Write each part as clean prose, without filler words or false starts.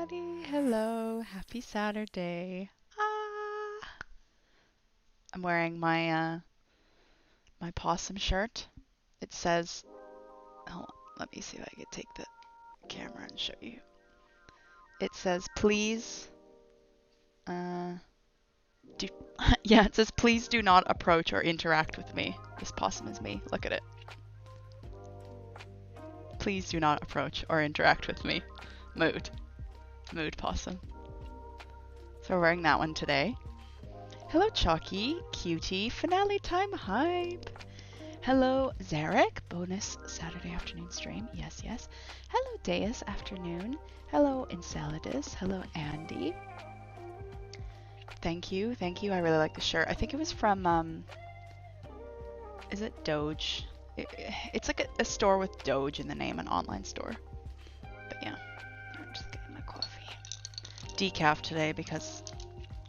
everybody. Hello. Happy Saturday. Ah. I'm wearing my possum shirt. It says, hold on, let me see if I can take the camera and show you. It says, please, do, yeah, it says, please do not approach or interact with me. This possum is me. Look at it. Please do not approach or interact with me. Mood. Mood possum. So we're wearing that one today. Hello, Chalky, Cutie, Finale Time Hype. Hello, Zarek, bonus Saturday afternoon stream. Yes, yes. Hello, Deus afternoon. Hello, Enceladus. Hello, Andy. Thank you, thank you. I really like the shirt. I think it was from, is it Doge? It's like a store with Doge in the name, an online store. But yeah, I'm just getting my coffee. Decaf today because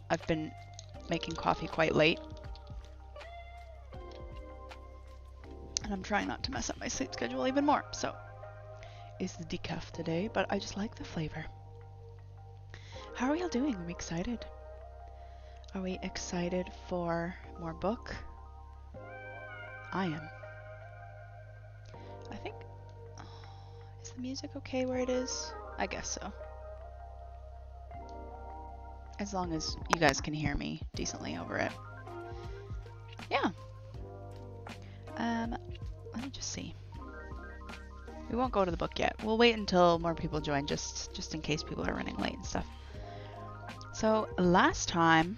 I've been making coffee quite late. And I'm trying not to mess up my sleep schedule even more. So it's the decaf today, but I just like the flavor. How are y'all doing? Are we excited? Are we excited for more book? I am. I think, is the music okay where it is? I guess so. As long as you guys can hear me decently over it. Yeah. Let me just see. We won't go to the book yet. We'll wait until more people join, just in case people are running late and stuff. So last time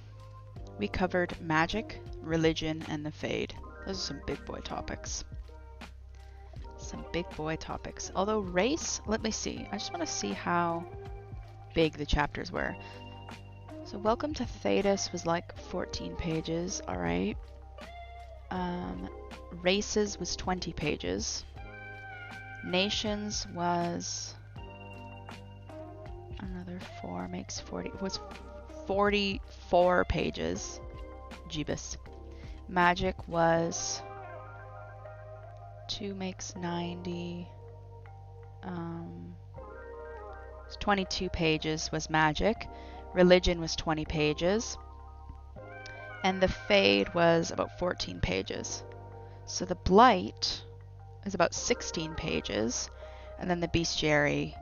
we covered magic, religion, and the Fade. Those are some big boy topics. Some big boy topics. Although race, let me see. I just want to see how big the chapters were. So Welcome to Thedas was like 14 pages, alright. Races was 20 pages. Nations was another 4 makes 40. It was 44 pages. Jeebus. Magic was 2 makes 90. It's 22 pages was magic. Religion was 20 pages. And the Fade was about 14 pages. So the Blight is about 16 pages. And then the Bestiary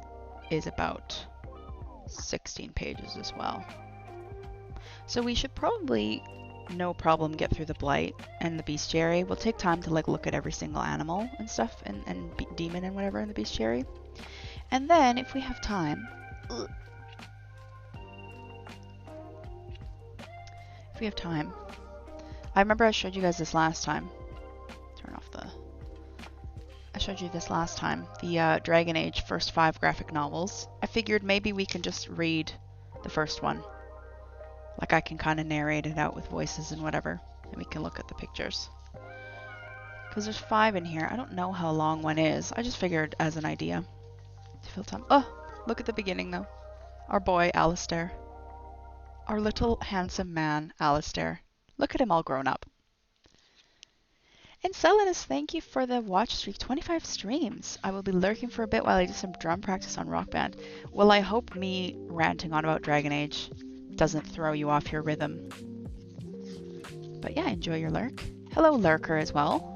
is about 16 pages as well. So we should probably, no problem, get through the Blight and the Bestiary. We'll take time to like look at every single animal and stuff and demon and whatever in the Bestiary. And then if we have time, I remember I showed you guys this last time. Turn off the... I showed you this last time. The Dragon Age first 5 graphic novels. I figured maybe we can just read the first one. Like I can kind of narrate it out with voices and whatever. And we can look at the pictures. Because there's 5 in here. I don't know how long one is. I just figured as an idea. To fill time. Oh! Look at the beginning though. Our boy, Alistair. Our little handsome man, Alistair. Look at him all grown up. Enceladus, thank you for the watch streak. 25 streams. I will be lurking for a bit while I do some drum practice on Rock Band. Well, I hope me ranting on about Dragon Age doesn't throw you off your rhythm. But yeah, enjoy your lurk. Hello, lurker as well.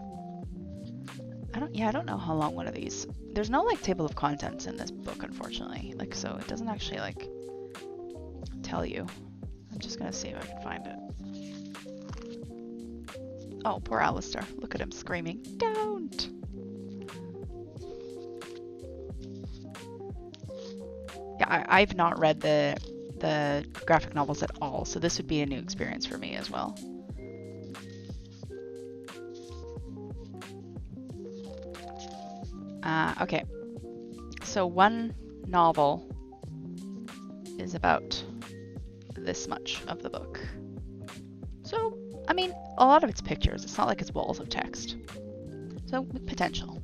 I don't know how long one of these. There's no like table of contents in this book, unfortunately. Like, so it doesn't actually like tell you. I'm just gonna see if I can find it. Oh, poor Alistair. Look at him screaming. Don't! Yeah, I've not read the graphic novels at all, so this would be a new experience for me as well. Okay. So one novel is about this much of the book. So, I mean, a lot of it's pictures. It's not like it's walls of text. So, with potential.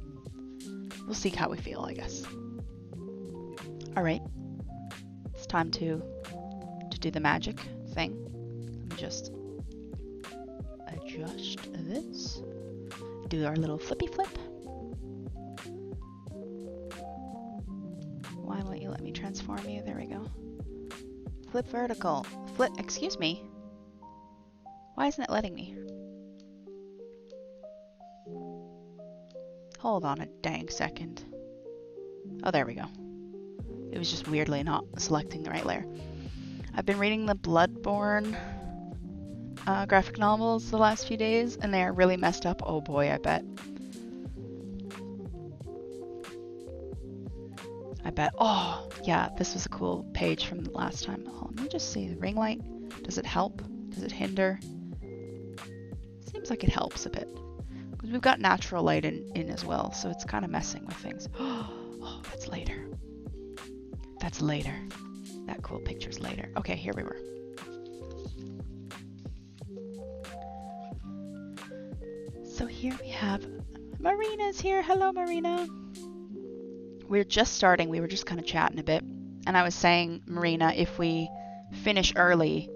We'll see how we feel, I guess. Alright. It's time to do the magic thing. Let me just adjust this. Do our little flippy flip. Why am I Will you let me transform you? There we go. Flip vertical. Flip, excuse me. Why isn't it letting me? Hold on a dang second. Oh, there we go. It was just weirdly not selecting the right layer. I've been reading the Bloodborne graphic novels the last few days, and they are really messed up. Oh boy, I bet. Oh, yeah, this was a cool page from the last time. Oh, let me just see. The ring light. Does it help? Does it hinder? Seems like it helps a bit. Because we've got natural light in as well, so it's kind of messing with things. Oh, that's later. That's later. That cool picture's later. Okay, here we were. So here we have Marina's here. Hello, Marina. We're just starting. We were just kind of chatting a bit. And I was saying, Marina, if we finish early,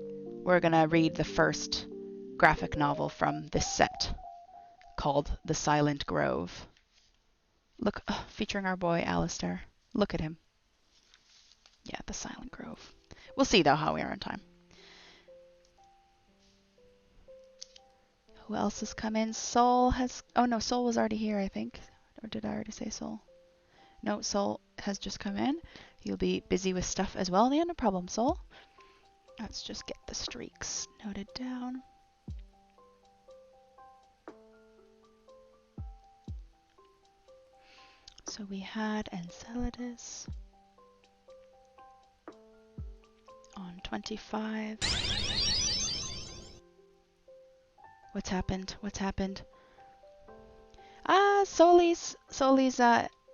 we're going to read the first graphic novel from this set called The Silent Grove. Look, featuring our boy Alistair. Look at him. Yeah, The Silent Grove. We'll see, though, how we are on time. Who else has come in? Soul has... Oh, no, Soul was already here, I think. Or did I already say Soul? No, Soul has just come in. You'll be busy with stuff as well. Yeah, no problem, Soul. Let's just get the streaks noted down. So we had Enceladus on 25. What's happened? What's happened? Soli's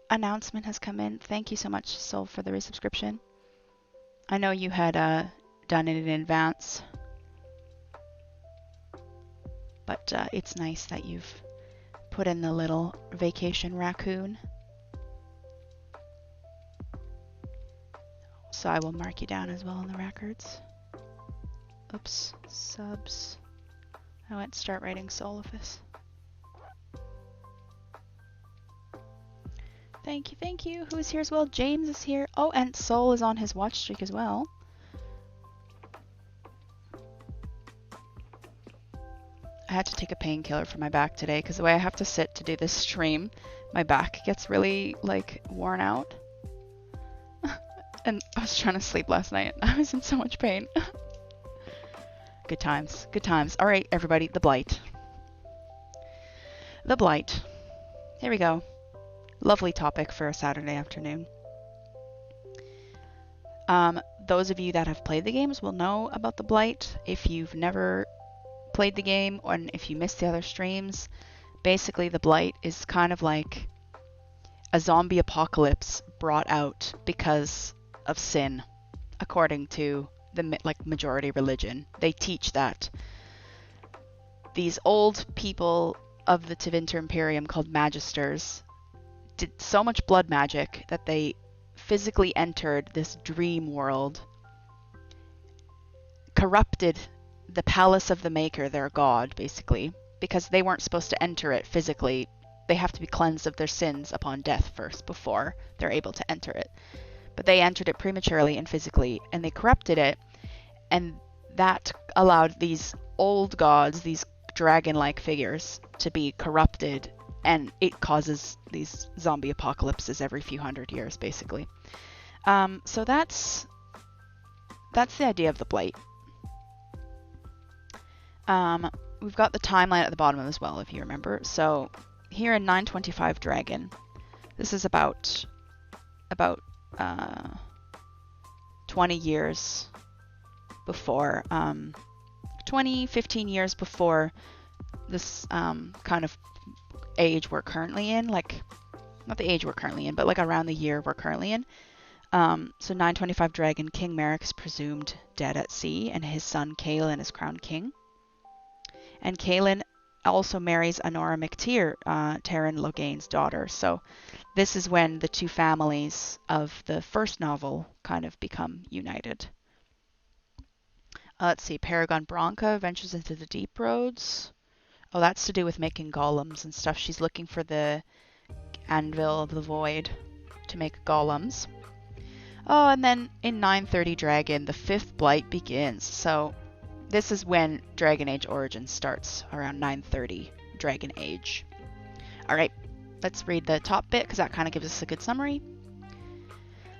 announcement has come in. Thank you so much, Sol, for the resubscription. I know you had done it in advance, but it's nice that you've put in the little vacation raccoon. So I will mark you down as well in the records. Oops, subs. I went to start writing Solifus. Thank you, thank you. Who's here as well? James is here. Oh, and Sol is on his watch streak as well. I had to take a painkiller for my back today because the way I have to sit to do this stream, my back gets really, like, worn out. And I was trying to sleep last night. I was in so much pain. Good times, good times. All right, everybody, the Blight. The Blight. Here we go. Lovely topic for a Saturday afternoon. Those of you that have played the games will know about the Blight. If you've never played the game, or if you missed the other streams, basically the Blight is kind of like a zombie apocalypse brought out because of sin, according to the majority religion. They teach that these old people of the Tevinter Imperium called Magisters did so much blood magic that they physically entered this dream world, corrupted the palace of the Maker, their god, basically, because they weren't supposed to enter it physically. They have to be cleansed of their sins upon death first before they're able to enter it. But they entered it prematurely and physically, and they corrupted it, and that allowed these old gods, these dragon-like figures, to be corrupted, and it causes these zombie apocalypses every few hundred years, basically. So that's the idea of the Blight. We've got the timeline at the bottom as well, if you remember. So here in 925 Dragon, this is about 20 years before, 15 years before this kind of age we're currently in, like, not the age we're currently in, but like around the year we're currently in. So 925 Dragon, King Merrick is presumed dead at sea, and his son Caelan is crowned king. And Caelan also marries Honora McTeer, Taryn Loghain's daughter. So this is when the two families of the first novel kind of become united. Let's see, Paragon Branca ventures into the deep roads. Oh, that's to do with making golems and stuff. She's looking for the anvil of the void to make golems. Oh, and then in 930 Dragon, the 5th Blight begins. So this is when Dragon Age Origins starts, around 930 Dragon Age. Alright, let's read the top bit, because that kind of gives us a good summary.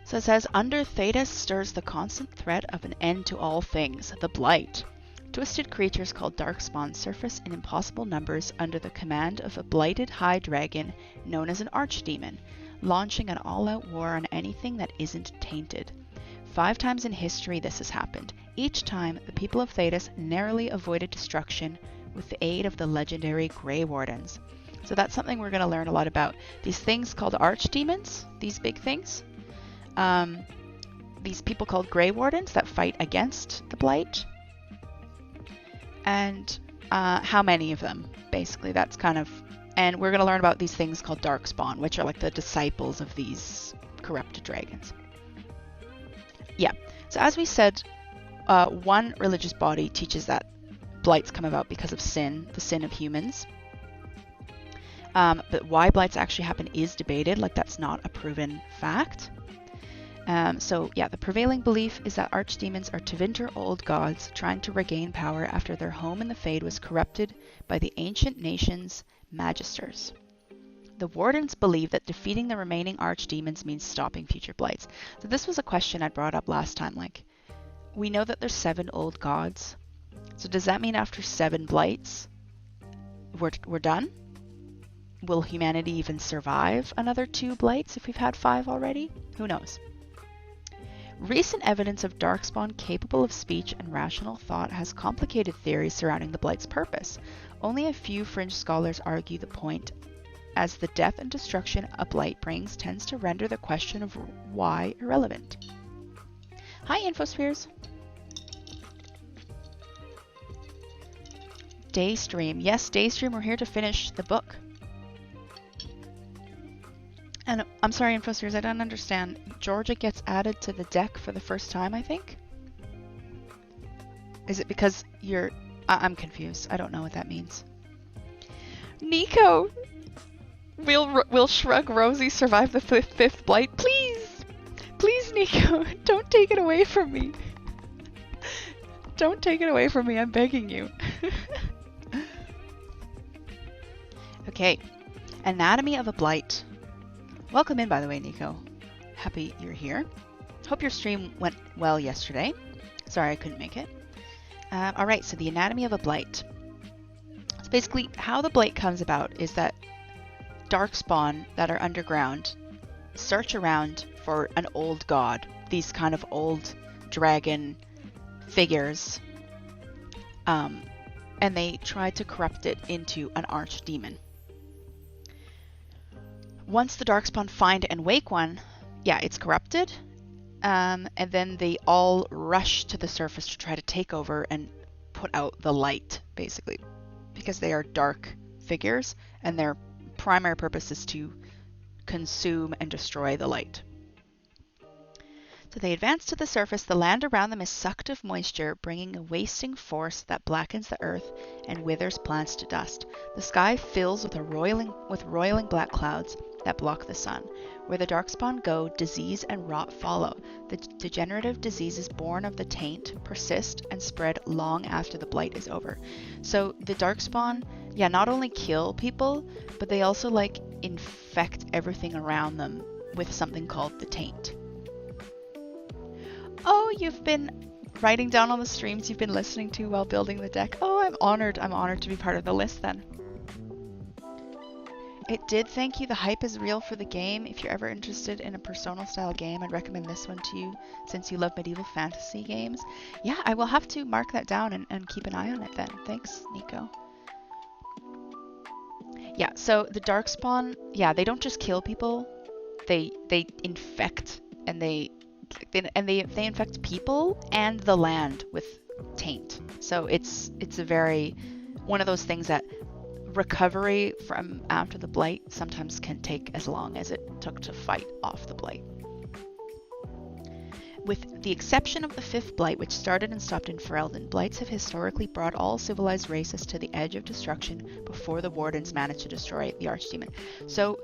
So it says, under Thedas stirs the constant threat of an end to all things, the Blight. Twisted creatures called Darkspawn surface in impossible numbers under the command of a blighted high dragon known as an archdemon, launching an all-out war on anything that isn't tainted. 5 times in history this has happened. Each time, the people of Thedas narrowly avoided destruction with the aid of the legendary Grey Wardens. So that's something we're going to learn a lot about. These things called archdemons, these big things, these people called Grey Wardens that fight against the Blight, and how many of them, basically. That's kind of, and we're going to learn about these things called Darkspawn, which are like the disciples of these corrupted dragons. Yeah, so as we said, one religious body teaches that blights come about because of sin, the sin of humans. But why blights actually happen is debated, like that's not a proven fact. So yeah, the prevailing belief is that archdemons are Tevinter old gods trying to regain power after their home in the Fade was corrupted by the ancient nation's magisters. The Wardens believe that defeating the remaining archdemons means stopping future blights. So this was a question I brought up last time, like, we know that there's 7 old gods. So does that mean after 7 blights, we're done? Will humanity even survive another 2 blights if we've had 5 already? Who knows? Recent evidence of Darkspawn capable of speech and rational thought has complicated theories surrounding the Blight's purpose. Only a few fringe scholars argue the point, as the death and destruction a Blight brings tends to render the question of why irrelevant. Hi, Infospheres! Daystream. Yes, Daystream, we're here to finish the book. And I'm sorry, Infospheres, I don't understand. Georgia gets added to the deck for the first time, I think? Is it because you're... I'm confused. I don't know what that means. Nico! Will Shrug Rosie survive the 5th Blight? Please! Please, Nico! Don't take it away from me! Don't take it away from me, I'm begging you. Okay. Anatomy of a Blight. Welcome in, by the way, Nico. Happy you're here. Hope your stream went well yesterday. Sorry I couldn't make it. Alright, so the anatomy of a Blight. So basically, how the Blight comes about is that Darkspawn that are underground search around for an old god. These kind of old dragon figures. And they try to corrupt it into an archdemon. Once the Darkspawn find and wake one, yeah, it's corrupted, and then they all rush to the surface to try to take over and put out the light, basically, because they are dark figures, and their primary purpose is to consume and destroy the light. So they advance to the surface. The land around them is sucked of moisture, bringing a wasting force that blackens the earth and withers plants to dust. The sky fills with roiling black clouds that block the sun. Where the Darkspawn go, disease and rot follow. The degenerative diseases born of the taint persist and spread long after the Blight is over. So the Darkspawn, yeah, not only kill people, but they also like infect everything around them with something called the taint. Oh, you've been writing down all the streams you've been listening to while building the deck. Oh, I'm honored. I'm honored to be part of the list then. It did, thank you. The hype is real for the game. If you're ever interested in a Persona style game, I'd recommend this one to you since you love medieval fantasy games. Yeah, I will have to mark that down and keep an eye on it then. Thanks, Nico. Yeah, so the Darkspawn, yeah, they don't just kill people. They infect and they infect people and the land with taint. So it's a very one of those things that recovery from after the Blight sometimes can take as long as it took to fight off the Blight. With the exception of the 5th Blight, which started and stopped in Ferelden, Blights have historically brought all civilized races to the edge of destruction before the Wardens managed to destroy the Archdemon. So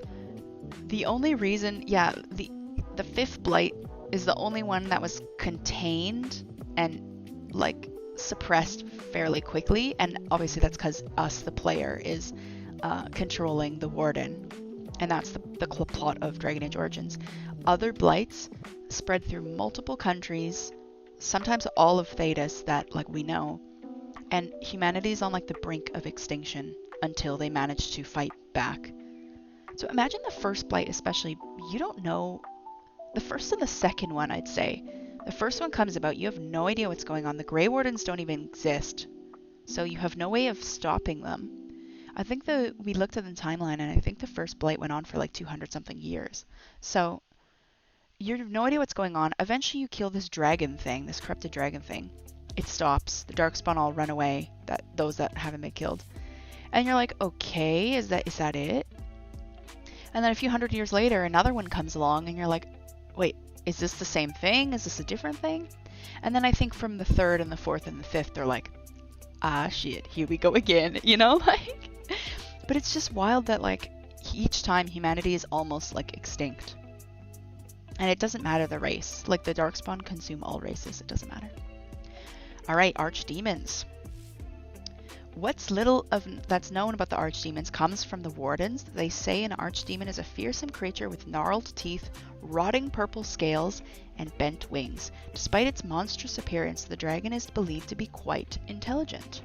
the only reason, yeah, the 5th Blight is the only one that was contained and like suppressed fairly quickly, and obviously that's because us, the player, is controlling the warden, and that's the plot of Dragon Age Origins. Other blights spread through multiple countries, sometimes all of Thedas that like we know, and humanity's on like the brink of extinction until they manage to fight back. So imagine the first blight especially, you don't know, the first and the second one I'd say. The first one comes about, you have no idea what's going on. The Grey Wardens don't even exist, so you have no way of stopping them. I think we looked at the timeline, and I think the first blight went on for like 200 something years. So you have no idea what's going on. Eventually you kill this dragon thing, this corrupted dragon thing. It stops. The Darkspawn all run away, those that haven't been killed. And you're like, okay, is that it? And then a few hundred years later, another one comes along, and you're like, wait, is this the same thing? Is this a different thing? And then I think from the third and the fourth and the fifth, they're like, ah, shit, here we go again, you know, like. But it's just wild that like each time humanity is almost like extinct, and it doesn't matter the race. Like the Darkspawn consume all races. It doesn't matter. All right, archdemons. What's little that's known about the archdemons comes from the wardens. They say an archdemon is a fearsome creature with gnarled teeth, rotting purple scales, and bent wings. Despite its monstrous appearance, the dragon is believed to be quite intelligent.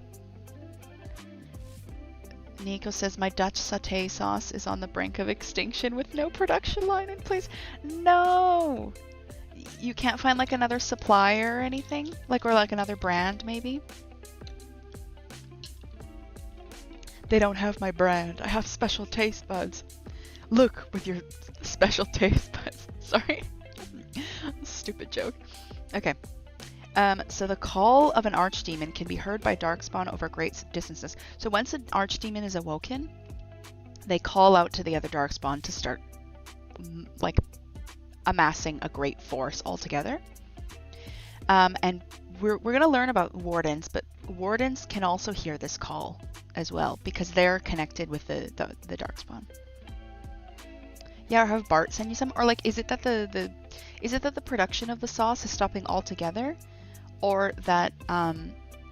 Nico says, my Dutch satay sauce is on the brink of extinction with no production line in place. No! You can't find like another supplier or anything? Or like another brand maybe? They don't have my brand. I have special taste buds. Look with your special taste buds. Sorry. Stupid joke. Okay. So the call of an archdemon can be heard by Darkspawn over great distances. So once an archdemon is awoken, they call out to the other Darkspawn to start like amassing a great force altogether. And we're going to learn about wardens, but wardens can also hear this call as well because they're connected with the Darkspawn. Yeah, or have Bart send you some, or like, is it that the production of the sauce is stopping altogether, or that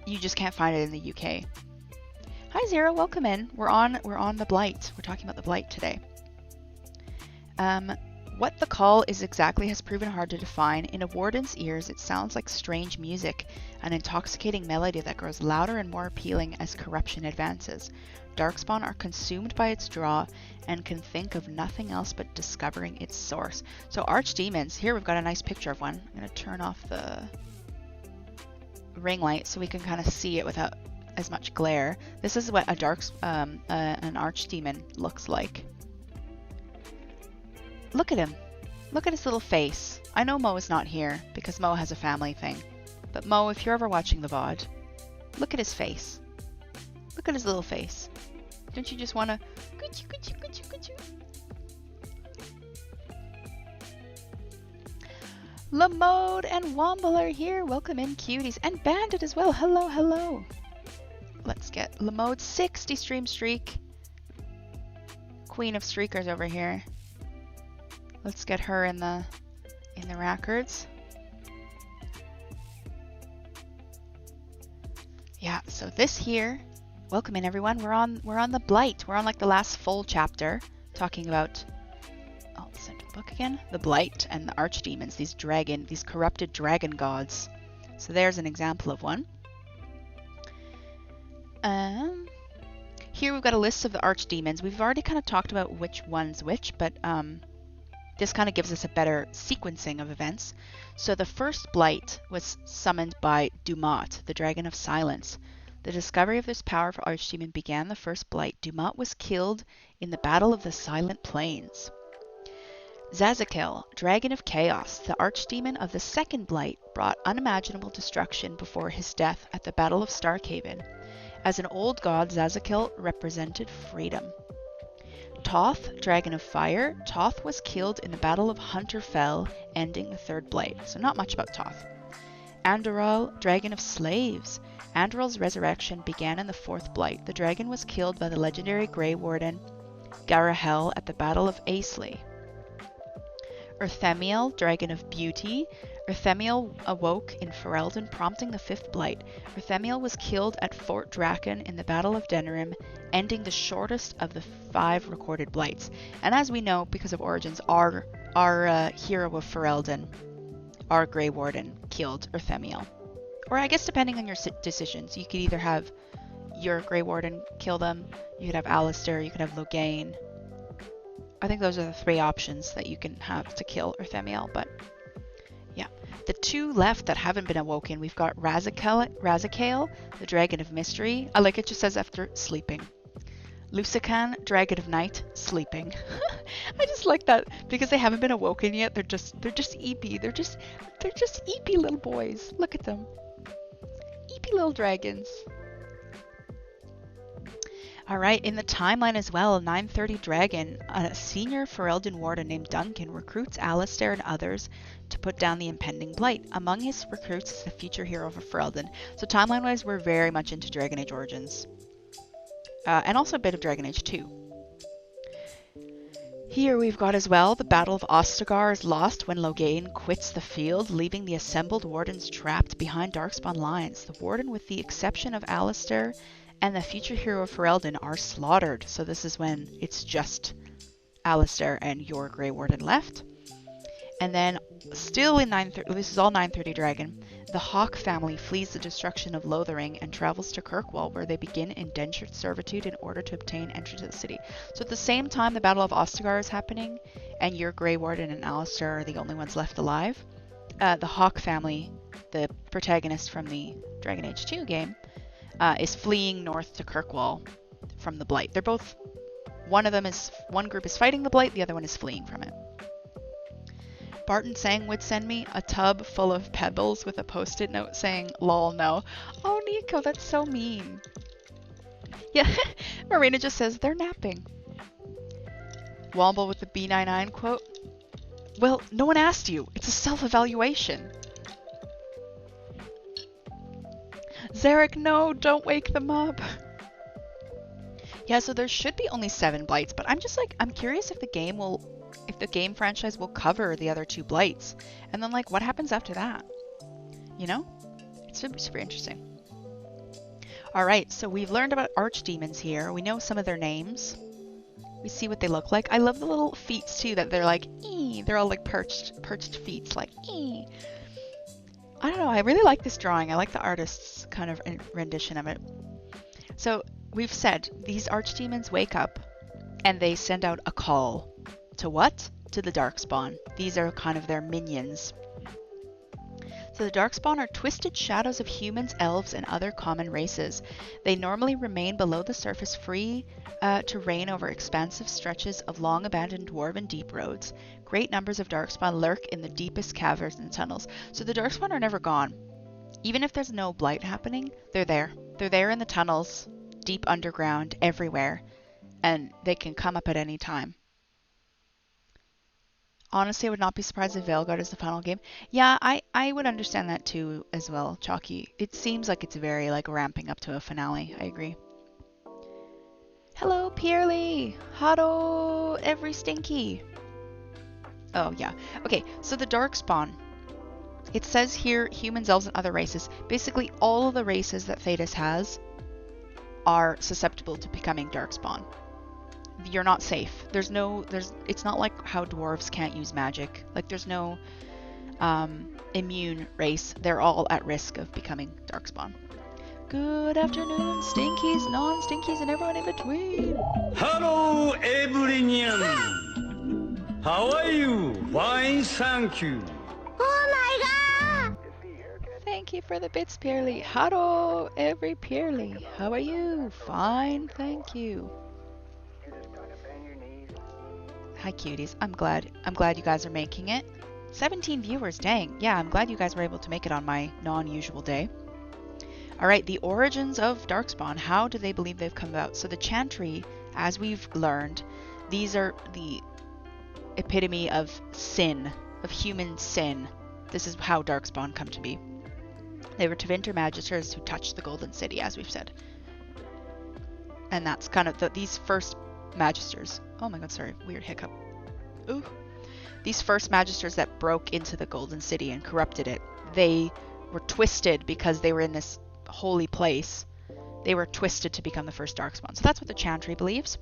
you just can't find it in the UK? Hi Zero, welcome in. We're on the Blight. We're talking about the Blight today. What the call is exactly has proven hard to define. In a warden's ears, it sounds like strange music, an intoxicating melody that grows louder and more appealing as corruption advances. Darkspawn are consumed by its draw and can think of nothing else but discovering its source. So archdemons, here we've got a nice picture of one. I'm going to turn off the ring light so we can kind of see it without as much glare. This is what an archdemon looks like. Look at him. Look at his little face. I know Mo is not here because Mo has a family thing. But Mo, if you're ever watching the VOD, look at his face. Look at his little face. Don't you just want to... Lamode and Womble are here. Welcome in, cuties. And Bandit as well. Hello, hello. Let's get Lamode's 60 stream streak. Queen of streakers over here. Let's get her in the records. Yeah, so this here, welcome in everyone. We're on the Blight. We're on like the last full chapter talking about, I'll send the book again, the Blight and the archdemons, these corrupted dragon gods. So there's an example of one. Here we've got a list of the archdemons. We've already kind of talked about which one's which, but this kind of gives us a better sequencing of events. So the first Blight was summoned by Dumat, the Dragon of Silence. The discovery of this powerful archdemon began the first Blight. Dumat was killed in the Battle of the Silent Plains. Zazakel, Dragon of Chaos, the archdemon of the second Blight, brought unimaginable destruction before his death at the Battle of Starkhaven. As an old god, Zazakel represented freedom. Toth, Dragon of Fire. Toth was killed in the Battle of Hunterfell, ending the third Blight. So not much about Toth. Andorral, Dragon of Slaves. Andorral's resurrection began in the fourth Blight. The dragon was killed by the legendary Grey Warden Garahel at the Battle of Aisley. Urthemiel, dragon of beauty. Urthemiel awoke in Ferelden, prompting the fifth blight. Urthemiel was killed at Fort Draken in the Battle of Denerim, ending the shortest of the 5 recorded blights. And as we know, because of Origins, our hero of Ferelden, our Grey Warden, killed Urthemiel. Or I guess depending on your decisions, you could either have your Grey Warden kill them, you could have Alistair, you could have Loghain. I think those are the 3 options that you can have to kill Urthemiel, but yeah. The 2 left that haven't been awoken, we've got Razakale, the Dragon of Mystery. I like it just says after sleeping. Lusican, Dragon of Night, sleeping. I just like that because they haven't been awoken yet. They're just eepy. They're just eepy little boys. Look at them. Eepy little dragons. Alright, in the timeline as well, 930 Dragon, a senior Ferelden warden named Duncan recruits Alistair and others to put down the impending blight. Among his recruits is the future hero for Ferelden. So timeline-wise, we're very much into Dragon Age Origins. And also a bit of Dragon Age 2. Here we've got as well, the Battle of Ostagar is lost when Loghain quits the field, leaving the assembled wardens trapped behind Darkspawn lines. The warden, with the exception of Alistair and the future hero of Ferelden, are slaughtered. So this is when it's just Alistair and your Grey Warden left. And then, still in this is all 930 Dragon, the Hawk family flees the destruction of Lothering and travels to Kirkwall, where they begin indentured servitude in order to obtain entry to the city. So at the same time the Battle of Ostagar is happening, and your Grey Warden and Alistair are the only ones left alive, the Hawk family, the protagonist from the Dragon Age 2 game, is fleeing north to Kirkwall from the Blight. They're both, one group is fighting the Blight, the other one is fleeing from it. Barton Sang would send me a tub full of pebbles with a post-it note saying, lol, no. Oh, Nico, that's so mean. Yeah, Marina just says they're napping. Womble with the B99 quote. Well, no one asked you. It's a self-evaluation. Zarek, no, don't wake them up. Yeah, so there should be only 7 blights, but I'm curious if the game franchise will cover the other 2 blights. And then, what happens after that? You know? It's super interesting. Alright, so we've learned about archdemons here. We know some of their names. We see what they look like. I love the little feet too, that they're like, ee! They're all like perched feet, like, ee! I don't know, I really like this drawing. I like the artist's kind of rendition of it. So, we've said, these archdemons wake up, and they send out a call. To what? To the Darkspawn. These are kind of their minions. So the Darkspawn are twisted shadows of humans, elves, and other common races. They normally remain below the surface, free to reign over expansive stretches of long-abandoned dwarven deep roads. Great numbers of Darkspawn lurk in the deepest caverns and tunnels. So the Darkspawn are never gone. Even if there's no blight happening, they're there. They're there in the tunnels, deep underground, everywhere. And they can come up at any time. Honestly, I would not be surprised if Veilguard is the final game. Yeah, I would understand that too as well, Chalky. It seems like it's very ramping up to a finale. I agree. Hello, Pierly! Hado, every stinky! Oh, yeah. Okay, so the Darkspawn. It says here, humans, elves, and other races. Basically, all of the races that Thedas has are susceptible to becoming Darkspawn. You're not safe. It's not like how dwarves can't use magic. There's no immune race. They're all at risk of becoming Darkspawn. Good afternoon, stinkies, non-stinkies, and everyone in between. Hello, everyone. How are you? Fine, thank you. Oh my god! Thank you for the bits, Pierly. Hello, every Pierly. How are you? Fine, thank you. Hi cuties, I'm glad you guys are making it. 17 viewers, dang. Yeah, I'm glad you guys were able to make it on my non-usual day. Alright, the origins of Darkspawn. How do they believe they've come about? So the Chantry, as we've learned, these are the epitome of sin, of human sin. This is how Darkspawn come to be. They were Tevinter Magisters who touched the Golden City, as we've said. And that's kind of these first Magisters. Oh my god, sorry. Weird hiccup. Ooh. These first magisters that broke into the Golden City and corrupted it, they were twisted because they were in this holy place. They were twisted to become the first Darkspawn. So that's what the Chantry believes.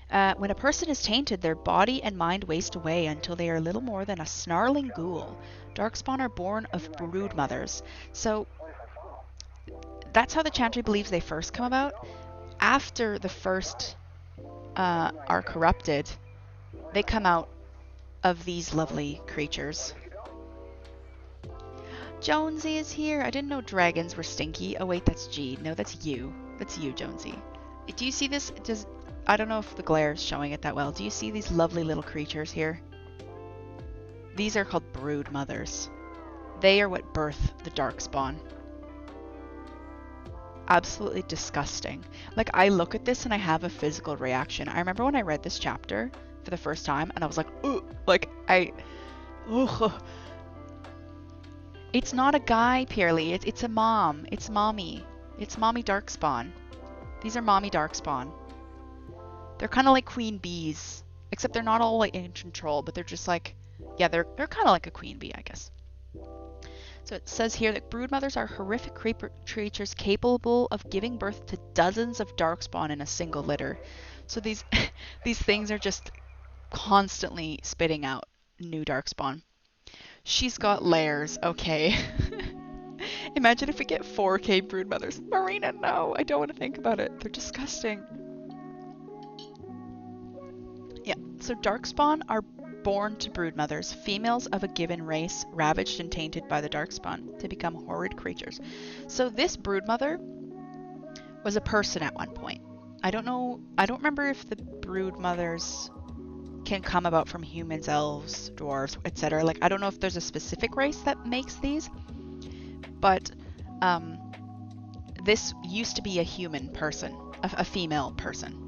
When a person is tainted, their body and mind waste away until they are little more than a snarling ghoul. Darkspawn are born of brood mothers. So that's how the Chantry believes they first come about. After the first are corrupted, they come out of these lovely creatures. Jonesy is here. I didn't know dragons were stinky. Oh wait, that's G. No, that's you. That's you, Jonesy. Do you see this? I don't know if the glare is showing it that well. Do you see these lovely little creatures here? These are called brood mothers. They are what birth the Darkspawn. Absolutely disgusting. Like, I look at this and I have a physical reaction. I remember when I read this chapter for the first time and I was like, ooh, like, ugh. It's not a guy, purely. It's a mom. It's mommy. It's mommy Darkspawn. These are mommy Darkspawn. They're kind of like queen bees, except they're not all like in control, but they're just like, yeah, they're kind of like a queen bee, I guess. So it says here that broodmothers are horrific creatures capable of giving birth to dozens of Darkspawn in a single litter. So these things are just constantly spitting out new Darkspawn. She's got layers, okay. Imagine if we get 4K broodmothers. Marina, no, I don't want to think about it. They're disgusting. Yeah, so Darkspawn are born to broodmothers, females of a given race, ravaged and tainted by the Darkspawn to become horrid creatures. So this broodmother was a person at one point. I don't remember if the broodmothers can come about from humans, elves, dwarves, etc. Like, I don't know if there's a specific race that makes these, but this used to be a human person, a female person,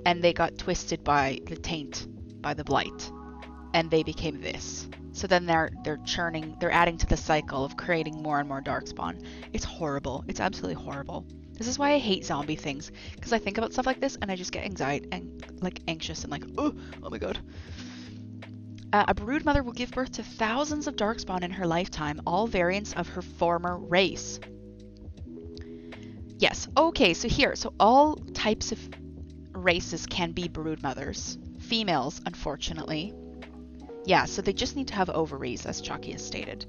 and they got twisted by the taint, by the blight, and they became this. So then they're adding to the cycle of creating more and more Darkspawn. It's horrible. It's absolutely horrible. This is why I hate zombie things, because I think about stuff like this and I just get anxiety and like anxious and like, oh my god. A broodmother will give birth to thousands of Darkspawn in her lifetime, all variants of her former race. Yes, okay, so all types of races can be broodmothers. Females, unfortunately. Yeah, so they just need to have ovaries, as Chucky has stated.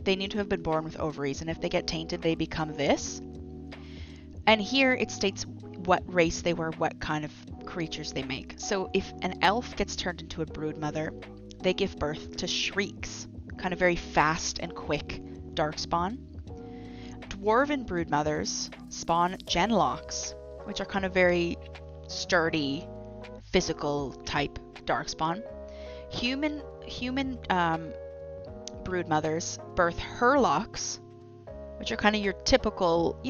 They need to have been born with ovaries, and if they get tainted, they become this. And here it states what race they were, what kind of creatures they make. So if an elf gets turned into a broodmother, they give birth to shrieks, kind of very fast and quick Darkspawn. Dwarven broodmothers spawn genlocks, which are kind of very sturdy, physical type Darkspawn. Human broodmothers birth herlocks, which are kind of your typical,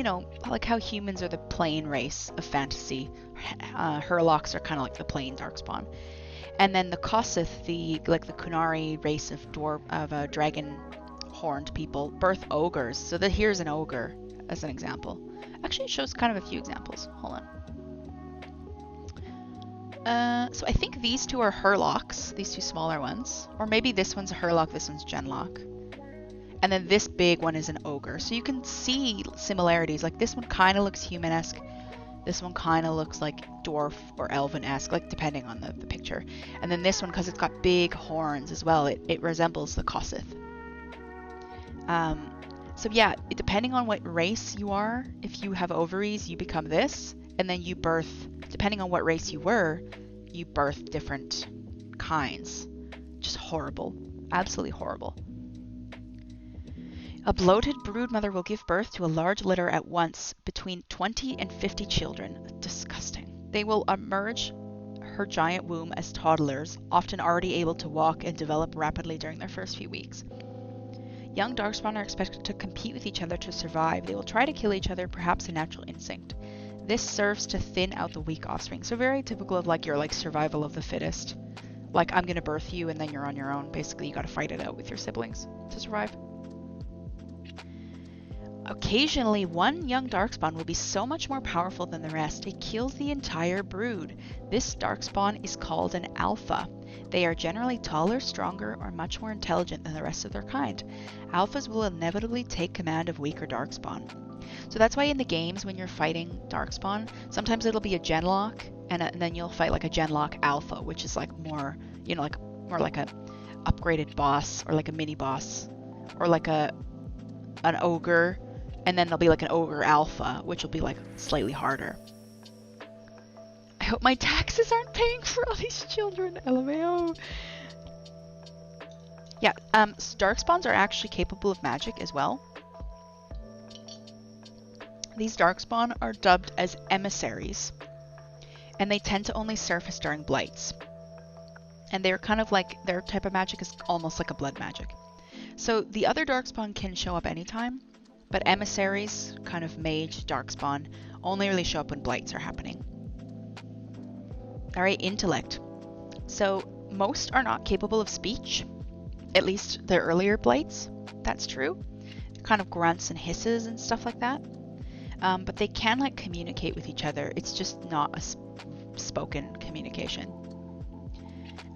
like how humans are the plain race of fantasy. Herlocks are kind of like the plain Darkspawn. And then the Kosith, the Kunari race of dragon-horned people, birth ogres. So here's an ogre as an example. Actually, it shows kind of a few examples. Hold on. So I think these two are herlocks, these two smaller ones. Or maybe this one's a herlock, this one's genlock. And then this big one is an ogre. So you can see similarities. Like this one kind of looks human-esque. This one kind of looks like dwarf or elven-esque, like depending on the picture. And then this one, because it's got big horns as well, it resembles the Kosith. So yeah, depending on what race you are, if you have ovaries, you become this. And then you birth, depending on what race you were, you birth different kinds. Just horrible. Absolutely horrible. A bloated broodmother will give birth to a large litter at once, between 20 and 50 children. Disgusting. They will emerge her giant womb as toddlers, often already able to walk and develop rapidly during their first few weeks. Young Darkspawn are expected to compete with each other to survive. They will try to kill each other, perhaps a natural instinct. This serves to thin out the weak offspring. So very typical of like your survival of the fittest. Like, I'm gonna birth you and then you're on your own. Basically, you gotta fight it out with your siblings to survive. Occasionally, one young Darkspawn will be so much more powerful than the rest, it kills the entire brood. This Darkspawn is called an alpha. They are generally taller, stronger, or much more intelligent than the rest of their kind. Alphas will inevitably take command of weaker Darkspawn. So that's why in the games when you're fighting Darkspawn, sometimes it'll be a Genlock, and then you'll fight like a Genlock Alpha, which is like more, you know, like more like a upgraded boss, or like a mini boss, or like an ogre, and then there'll be like an ogre Alpha, which will be like slightly harder. I hope my taxes aren't paying for all these children, LMAO. Yeah, Darkspawns are actually capable of magic as well. These Darkspawn are dubbed as emissaries, and they tend to only surface during blights. And they're kind of like, their type of magic is almost like a blood magic. So the other Darkspawn can show up anytime, but emissaries, kind of mage Darkspawn, only really show up when blights are happening. Alright, intellect. So most are not capable of speech, at least the earlier blights, that's true. Kind of grunts and hisses and stuff like that. But they can like communicate with each other. It's just not a spoken communication.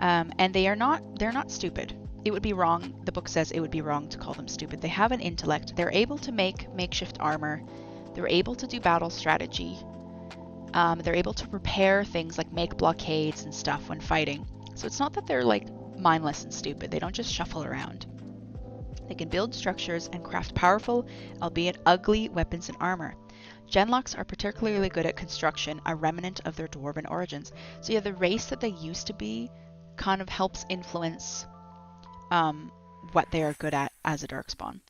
And they're not stupid. It would be wrong, the book says it would be wrong to call them stupid. They have an intellect. They're able to make makeshift armor. They're able to do battle strategy. They're able to repair things like make blockades and stuff when fighting. So it's not that they're like mindless and stupid. They don't just shuffle around. They can build structures and craft powerful, albeit ugly, weapons and armor. Genlocks are particularly good at construction, a remnant of their dwarven origins. So yeah, the race that they used to be kind of helps influence what they are good at as a Darkspawn.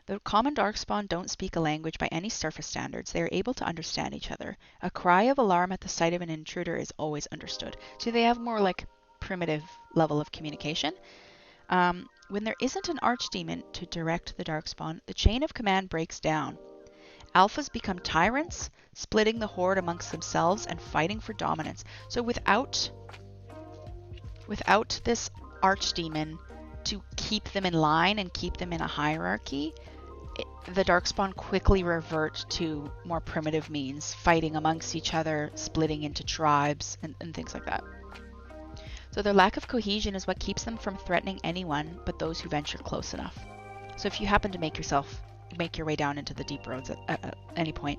The common Darkspawn don't speak a language by any surface standards. They are able to understand each other. A cry of alarm at the sight of an intruder is always understood. So they have more like primitive level of communication. When there isn't an archdemon to direct the Darkspawn, the chain of command breaks down. Alphas become tyrants, splitting the horde amongst themselves and fighting for dominance. So without this archdemon to keep them in line and keep them in a hierarchy, the Darkspawn quickly revert to more primitive means, fighting amongst each other, splitting into tribes, and things like that. So their lack of cohesion is what keeps them from threatening anyone but those who venture close enough. So if you happen to make your way down into the deep roads at any point,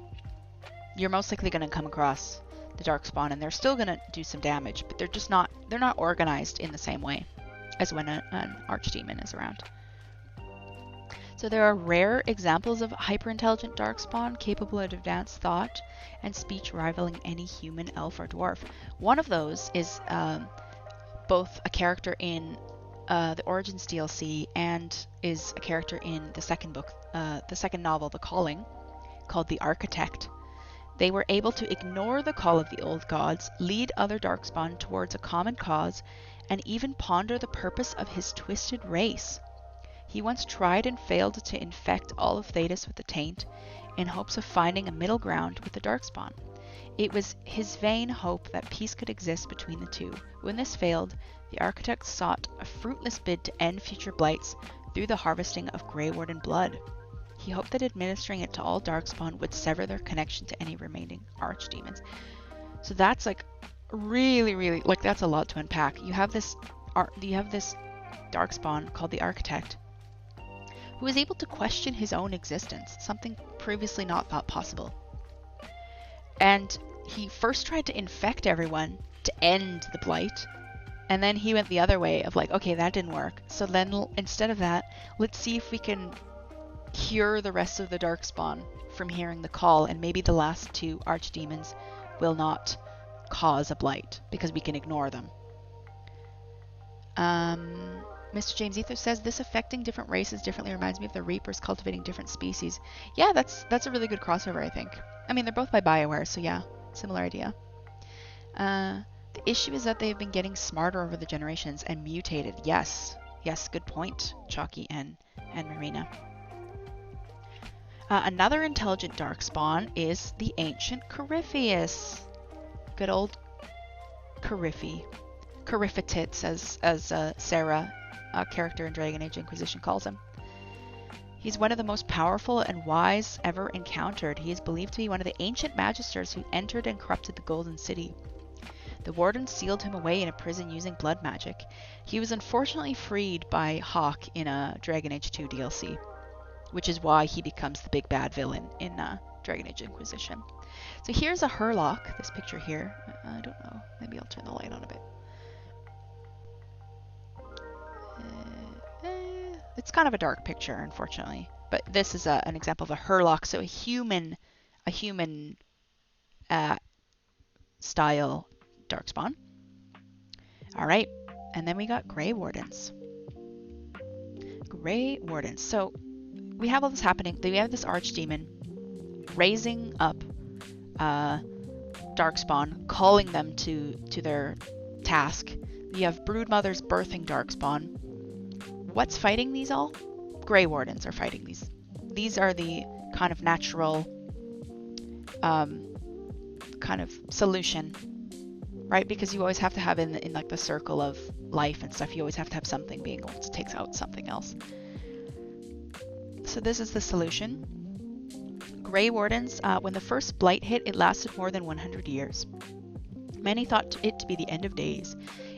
you're most likely going to come across the Darkspawn, and they're still going to do some damage, but they're not organized in the same way as when an archdemon is around. So there are rare examples of hyper-intelligent Darkspawn capable of advanced thought and speech rivaling any human, elf, or dwarf. One of those is both a character in the Origins DLC and is a character in the second book, the second novel, The Calling, called the Architect. They were able to ignore the call of the old gods, lead other Darkspawn towards a common cause, and even ponder the purpose of his twisted race. He once tried and failed to infect all of Thedas with the taint, in hopes of finding a middle ground with the Darkspawn. It was his vain hope that peace could exist between the two. When this failed, the Architect sought a fruitless bid to end future blights through the harvesting of Grey Warden blood. He hoped that administering it to all Darkspawn would sever their connection to any remaining archdemons. So that's like really, really, like that's a lot to unpack. You have this Darkspawn called the Architect, who is able to question his own existence, something previously not thought possible. And he first tried to infect everyone to end the blight, and then he went the other way of like, okay, that didn't work. So then instead of that, let's see if we can cure the rest of the Darkspawn from hearing the call, and maybe the last two archdemons will not cause a blight because we can ignore them. Mr. James Ether says, this affecting different races differently reminds me of the Reapers cultivating different species. Yeah, that's a really good crossover, I think. I mean, they're both by BioWare, so yeah, similar idea. The issue is that they've been getting smarter over the generations and mutated. Yes, good point, Chalky and Marina. Another intelligent Darkspawn is the ancient Corypheus. Good old Coryphe. Coryphetits, as Sarah, a character in Dragon Age Inquisition, calls him. He's one of the most powerful and wise ever encountered. He is believed to be one of the ancient magisters who entered and corrupted the Golden City. The warden sealed him away in a prison using blood magic. He was unfortunately freed by Hawk in a Dragon Age 2 DLC, which is why he becomes the big bad villain in Dragon Age Inquisition. So here's a Hurlock, this picture here. I don't know, maybe I'll turn the light on a bit. It's kind of a dark picture, unfortunately, but this is an example of a Hurlock, so a human style darkspawn. All right, and then we got Grey Wardens. Grey Wardens. So we have all this happening. We have this archdemon raising up darkspawn, calling them to their task. You have broodmothers birthing darkspawn. What's fighting these all? Grey Wardens are fighting these. These are the kind of natural kind of solution, right? Because you always have to have in like the circle of life and stuff, you always have to have something being able to take out something else. So this is the solution. Grey Wardens, when the first blight hit, it lasted more than 100 years. Many thought it to be the end of days.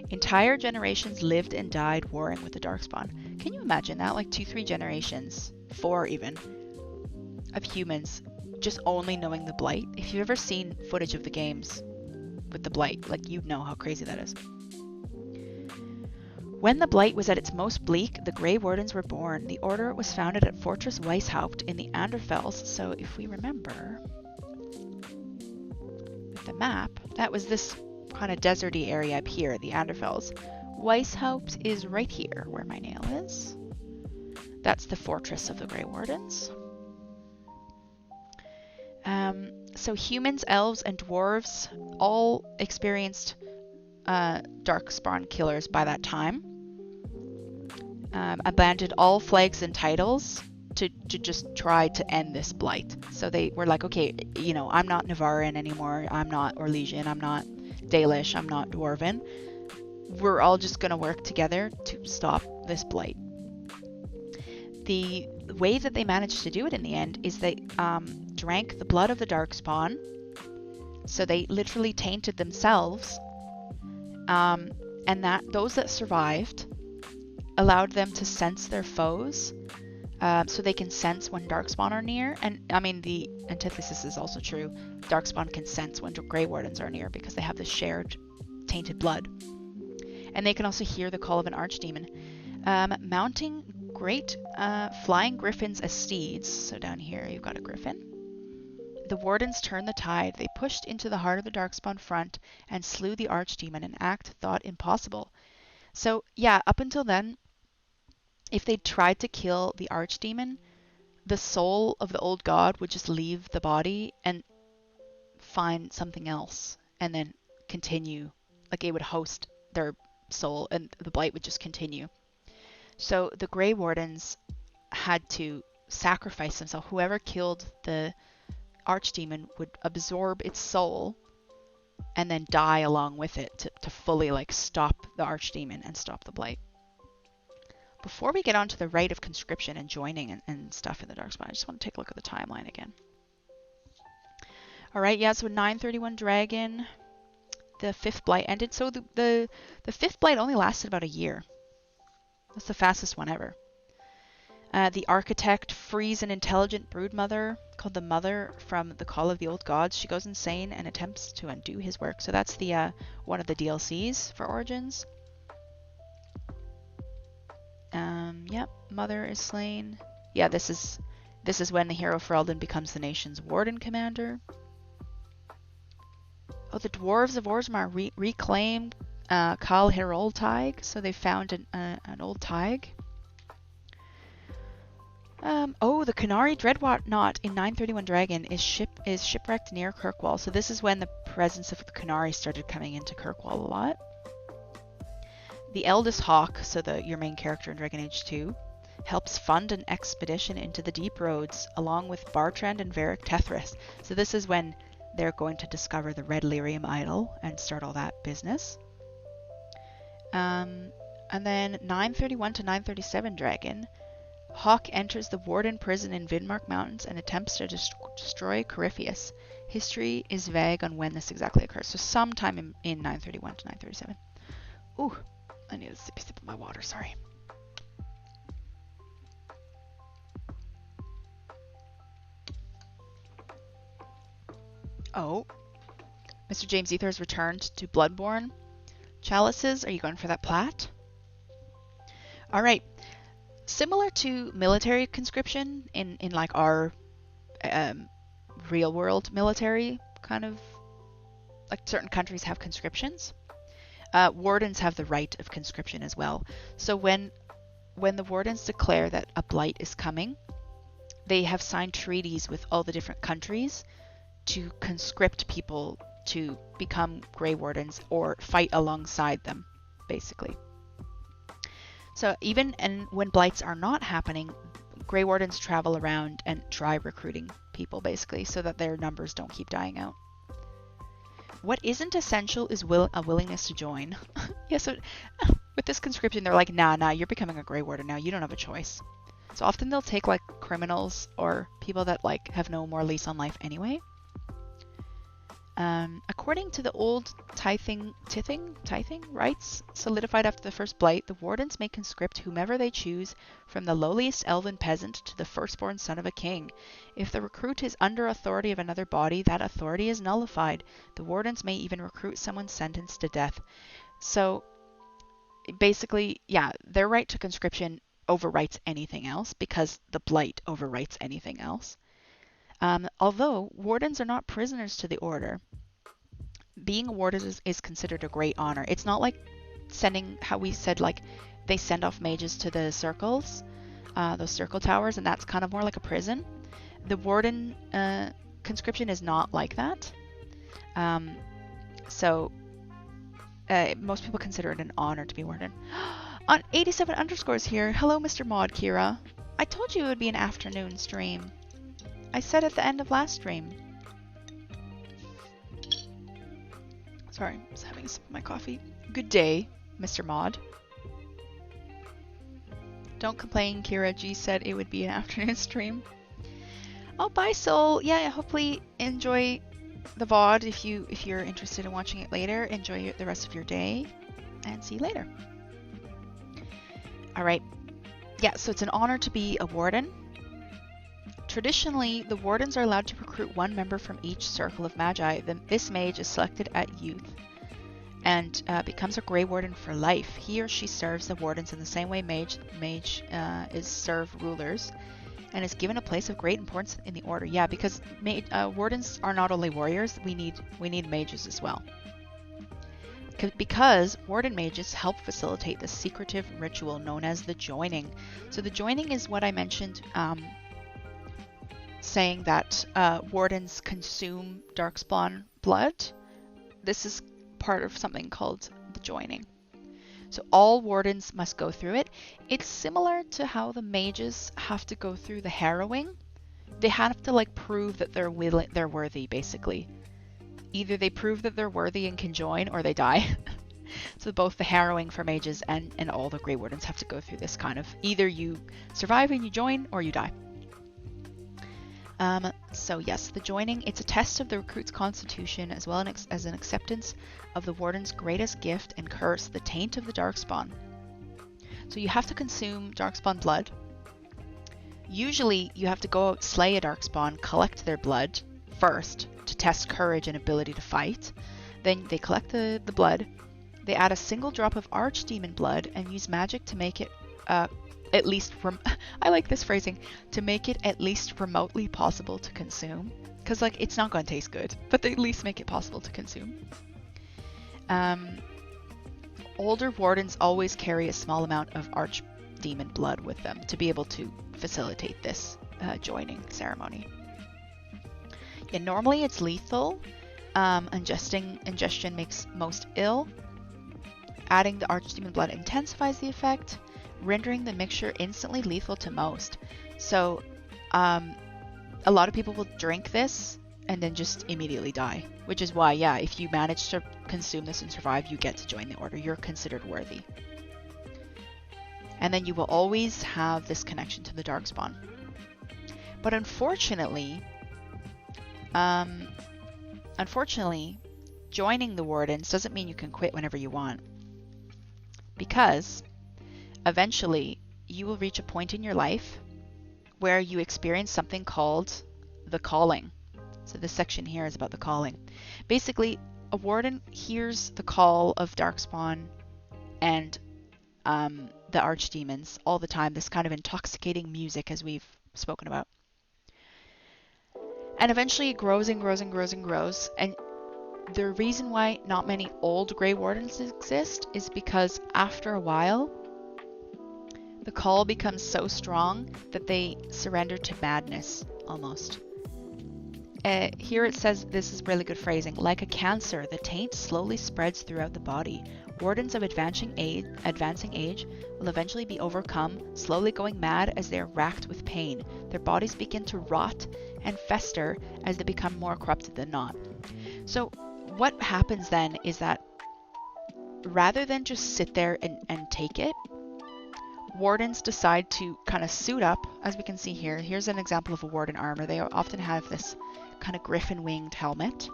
Entire generations lived and died warring with the Darkspawn. Can you imagine that? Like 2-3 generations, 4 even, of humans just only knowing the blight. If you've ever seen footage of the games with the blight, like, you'd know how crazy that is. When the blight was at its most bleak, the Grey Wardens were born. The order was founded at Fortress Weishaupt in the Anderfels. So if we remember with the map, that was this kind of deserty area up here, the Anderfels. Weishaupt is right here where my nail is. That's the fortress of the Grey Wardens. So humans, elves, and dwarves all experienced Darkspawn killers by that time. Abandoned all flags and titles to just try to end this blight. So they were like, okay, you know, I'm not Navaran anymore. I'm not Orlesian. I'm not Dalish. I'm not Dwarven. We're all just going to work together to stop this blight. The way that they managed to do it in the end is they drank the blood of the Darkspawn. So they literally tainted themselves. And that those that survived allowed them to sense their foes. So they can sense when Darkspawn are near. And I mean, the antithesis is also true. Darkspawn can sense when Grey Wardens are near because they have this shared tainted blood. And they can also hear the call of an archdemon. Mounting great flying griffins as steeds. So down here you've got a griffin. The Wardens turned the tide. They pushed into the heart of the Darkspawn front and slew the archdemon, an act thought impossible. So yeah, up until then, if they tried to kill the archdemon, the soul of the old god would just leave the body and find something else and then continue. Like, it would host their soul and the blight would just continue. So the Grey Wardens had to sacrifice themselves. Whoever killed the archdemon would absorb its soul and then die along with it to fully like stop the archdemon and stop the blight. Before we get on to the rite of conscription and joining and stuff in the Darkspawn, I just want to take a look at the timeline again. All right, yeah, so 931 Dragon, the fifth blight ended. So the fifth blight only lasted about a year. That's the fastest one ever. The architect frees an intelligent broodmother called the Mother from the call of the old gods. She goes insane and attempts to undo his work. So that's the one of the DLCs for Origins. Yep, Mother is slain. Yeah, this is when the hero Ferelden becomes the nation's warden commander. Oh, the dwarves of Orzammar reclaimed Kal Heroltaig, so they found an old Taig. Oh, the Canary Dreadnought in 931 Dragon is shipwrecked near Kirkwall. So this is when the presence of the Canary started coming into Kirkwall a lot. The eldest Hawk, so your main character in Dragon Age 2, helps fund an expedition into the Deep Roads along with Bartrand and Varric Tethras. So this is when they're going to discover the Red Lyrium idol and start all that business. And then 931 to 937 Dragon, Hawk enters the Warden prison in Vidmark Mountains and attempts to destroy Corypheus. History is vague on when this exactly occurs. So sometime in 931 to 937. Ooh, I need a sippy sip of my water, sorry. Oh, Mr. James Ether has returned to Bloodborne. Chalices, are you going for that plat? All right. Similar to military conscription in like our real world military kind of, like certain countries have conscriptions. Wardens have the right of conscription as well. So when the wardens declare that a blight is coming, they have signed treaties with all the different countries to conscript people to become Grey Wardens or fight alongside them, basically. So even when blights are not happening, Grey Wardens travel around and try recruiting people, basically, so that their numbers don't keep dying out. What isn't essential is a willingness to join. Yeah, so with this conscription, they're like, nah, you're becoming a Grey Warden now. You don't have a choice. So often they'll take like criminals or people that like have no more lease on life anyway. According to the old tithing rights solidified after the first blight, the wardens may conscript whomever they choose, from the lowliest elven peasant to the firstborn son of a king. If the recruit is under authority of another body, that authority is nullified. The wardens may even recruit someone sentenced to death. So basically, yeah, their right to conscription overwrites anything else because the blight overwrites anything else. Although wardens are not prisoners to the order, being a warden is considered a great honor. It's not like sending, how we said, like they send off mages to the circles, those circle towers, and that's kind of more like a prison. The warden conscription is not like that. So most people consider it an honor to be warden. On 87 underscores here, hello Mr. Mod Kira. I told you it would be an afternoon stream. I said at the end of last stream. Sorry, I was having a sip of my coffee. Good day, Mr. Mod. Don't complain, Kira. G said it would be an afternoon stream. Oh, bye, Soul. Yeah, hopefully enjoy the VOD if you're interested in watching it later. Enjoy the rest of your day, and see you later. All right. Yeah, so it's an honor to be a warden. Traditionally, the wardens are allowed to recruit one member from each circle of magi. This mage is selected at youth and becomes a Grey Warden for life. He or she serves the wardens in the same way mage is serve rulers, and is given a place of great importance in the order. Yeah, because wardens are not only warriors, we need mages as well. Because warden mages help facilitate the secretive ritual known as the joining. So the joining is what I mentioned, saying that wardens consume darkspawn blood. This is part of something called the joining. So all wardens must go through it. It's similar to how the mages have to go through the harrowing. They have to like prove that they're worthy, basically. Either they prove that they're worthy and can join, or they die. So both the harrowing for mages and all the Grey Wardens have to go through this kind of, either you survive and you join, or you die. So yes, the joining, it's a test of the recruit's constitution as well as an acceptance of the warden's greatest gift and curse, the taint of the darkspawn. So you have to consume darkspawn blood. Usually you have to go out, slay a darkspawn, collect their blood first to test courage and ability to fight. Then they collect the blood. They add a single drop of archdemon blood and use magic to make it at least I like this phrasing, to make it at least remotely possible to consume, because like it's not going to taste good, but they at least make it possible to consume. Older wardens always carry a small amount of archdemon blood with them to be able to facilitate this joining ceremony. Yeah, normally it's lethal. Ingestion makes most ill. Adding the archdemon blood intensifies the effect, rendering the mixture instantly lethal to most. So a lot of people will drink this and then just immediately die, which is why, yeah, if you manage to consume this and survive, you get to join the order. You're considered worthy. And then you will always have this connection to the darkspawn. But unfortunately, unfortunately, joining the Wardens doesn't mean you can quit whenever you want, because eventually you will reach a point in your life where you experience something called the calling. So this section here is about the calling. Basically, a Warden hears the call of Darkspawn and the archdemons all the time, this kind of intoxicating music as we've spoken about. And eventually it grows and grows and grows and grows. And the reason why not many old Grey Wardens exist is because after a while, the call becomes so strong that they surrender to madness, almost. Here it says, this is really good phrasing, like a cancer, the taint slowly spreads throughout the body. Wardens of advancing age will eventually be overcome, slowly going mad as they are racked with pain. Their bodies begin to rot and fester as they become more corrupted than not. So what happens then is that rather than just sit there and take it, Wardens decide to kind of suit up, as we can see here. Here's an example of a Warden armor. They often have this kind of griffin winged helmet,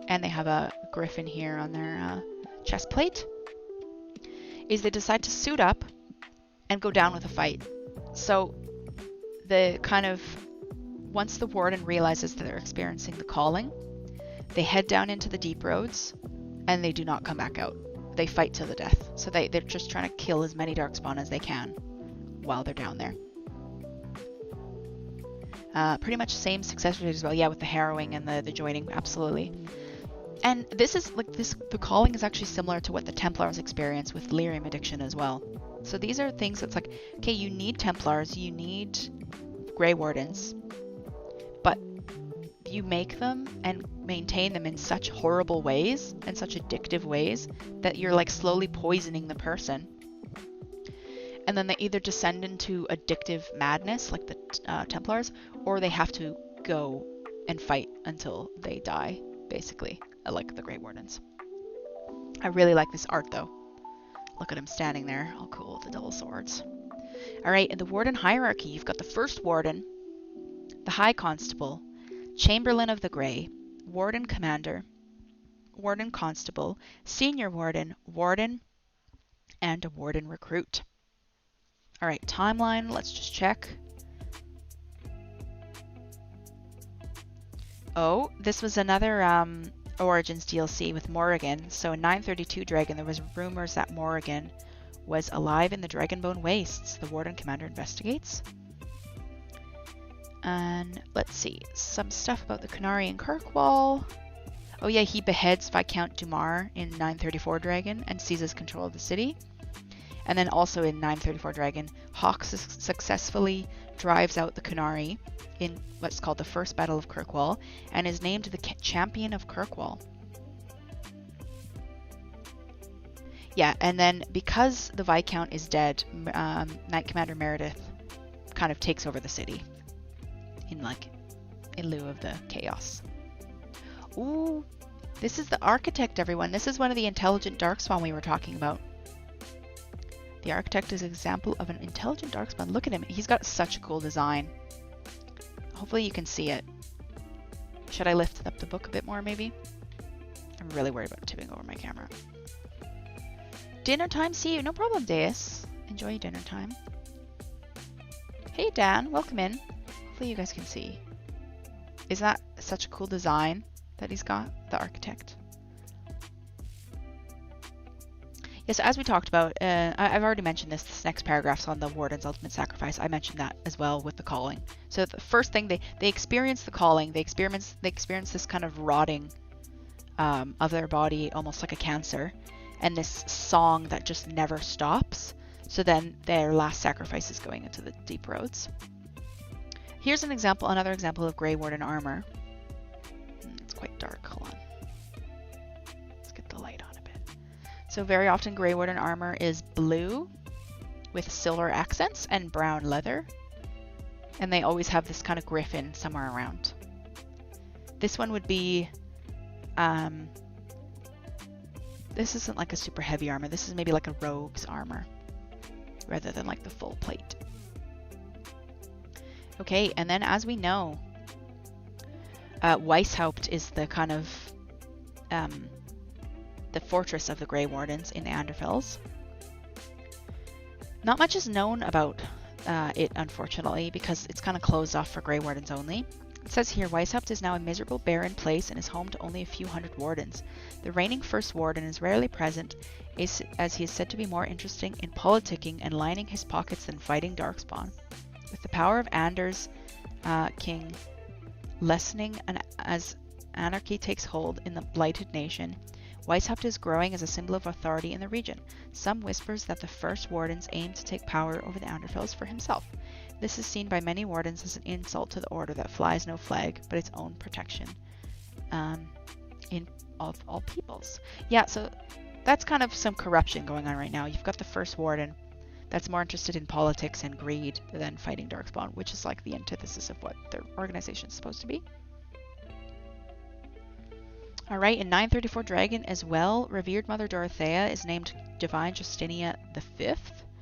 and they have a griffin here on their chest plate. Is they decide to suit up and go down with a fight. So the kind of, once the Warden realizes that they're experiencing the calling, they head down into the deep roads and they do not come back out. They fight to the death. So they're just trying to kill as many Darkspawn as they can while they're down there. Pretty much same success rate as well. Yeah, with the harrowing and the joining, absolutely. And this is like the calling is actually similar to what the Templars experience with lyrium addiction as well. So these are things that's like, okay, you need Templars, you need Grey Wardens, but you make them and maintain them in such horrible ways and such addictive ways that you're like slowly poisoning the person. And then they either descend into addictive madness like the Templars, or they have to go and fight until they die, basically, like the Grey Wardens. I really like this art though. Look at him standing there, all cool with the double swords. Alright, in the Warden hierarchy, you've got the first Warden, the High Constable, Chamberlain of the Grey, Warden Commander, Warden Constable, Senior Warden, Warden, and a Warden Recruit. Alright, timeline, let's just check. Oh, this was another Origins DLC with Morrigan. So in 932 Dragon, there was rumors that Morrigan was alive in the Dragonbone Wastes. The Warden Commander investigates. And let's see, some stuff about the Qunari and Kirkwall. Oh yeah, he beheads Viscount Dumar in 934 Dragon and seizes control of the city. And then also in 934 Dragon, Hawk successfully drives out the Qunari in what's called the First Battle of Kirkwall and is named the Champion of Kirkwall. Yeah, and then because the Viscount is dead, Knight Commander Meredith kind of takes over the city in lieu of the chaos. Ooh, this is the Architect, everyone. This is one of the intelligent Darkspawn we were talking about. The Architect is an example of an intelligent Darkspawn. Look at him. He's got such a cool design. Hopefully you can see it. Should I lift up the book a bit more, maybe? I'm really worried about tipping over my camera. Dinner time, see you. No problem, Deus. Enjoy dinner time. Hey, Dan. Welcome in. Hopefully you guys can see. Isn't that such a cool design that he's got? The Architect. Yes, as we talked about, I've already mentioned this next paragraph's on the Warden's Ultimate Sacrifice. I mentioned that as well with the calling. So the first thing, they experience the calling, they experience this kind of rotting of their body, almost like a cancer, and this song that just never stops. So then their last sacrifice is going into the deep roads. Here's another example of Grey Warden armor. It's quite dark, hold on. Let's get the light on a bit. So very often Grey Warden armor is blue with silver accents and brown leather. And they always have this kind of griffin somewhere around. This one would be, this isn't like a super heavy armor. This is maybe like a rogue's armor rather than like the full plate. Okay, and then as we know, Weishaupt is the kind of the fortress of the Grey Wardens in Anderfels. Not much is known about it, unfortunately, because it's kind of closed off for Grey Wardens only. It says here, Weishaupt is now a miserable, barren place and is home to only a few hundred wardens. The reigning first warden is rarely present, as he is said to be more interested in politicking and lining his pockets than fighting Darkspawn. With the power of Anders, king, lessening as anarchy takes hold in the blighted nation, Weishaupt is growing as a symbol of authority in the region. Some whispers that the first wardens aim to take power over the Anderfels for himself. This is seen by many wardens as an insult to the order that flies no flag, but its own protection in all peoples. Yeah, so that's kind of some corruption going on right now. You've got the first warden that's more interested in politics and greed than fighting Darkspawn, which is like the antithesis of what their organization is supposed to be. Alright, in 934 Dragon as well, revered Mother Dorothea is named Divine Justinia V.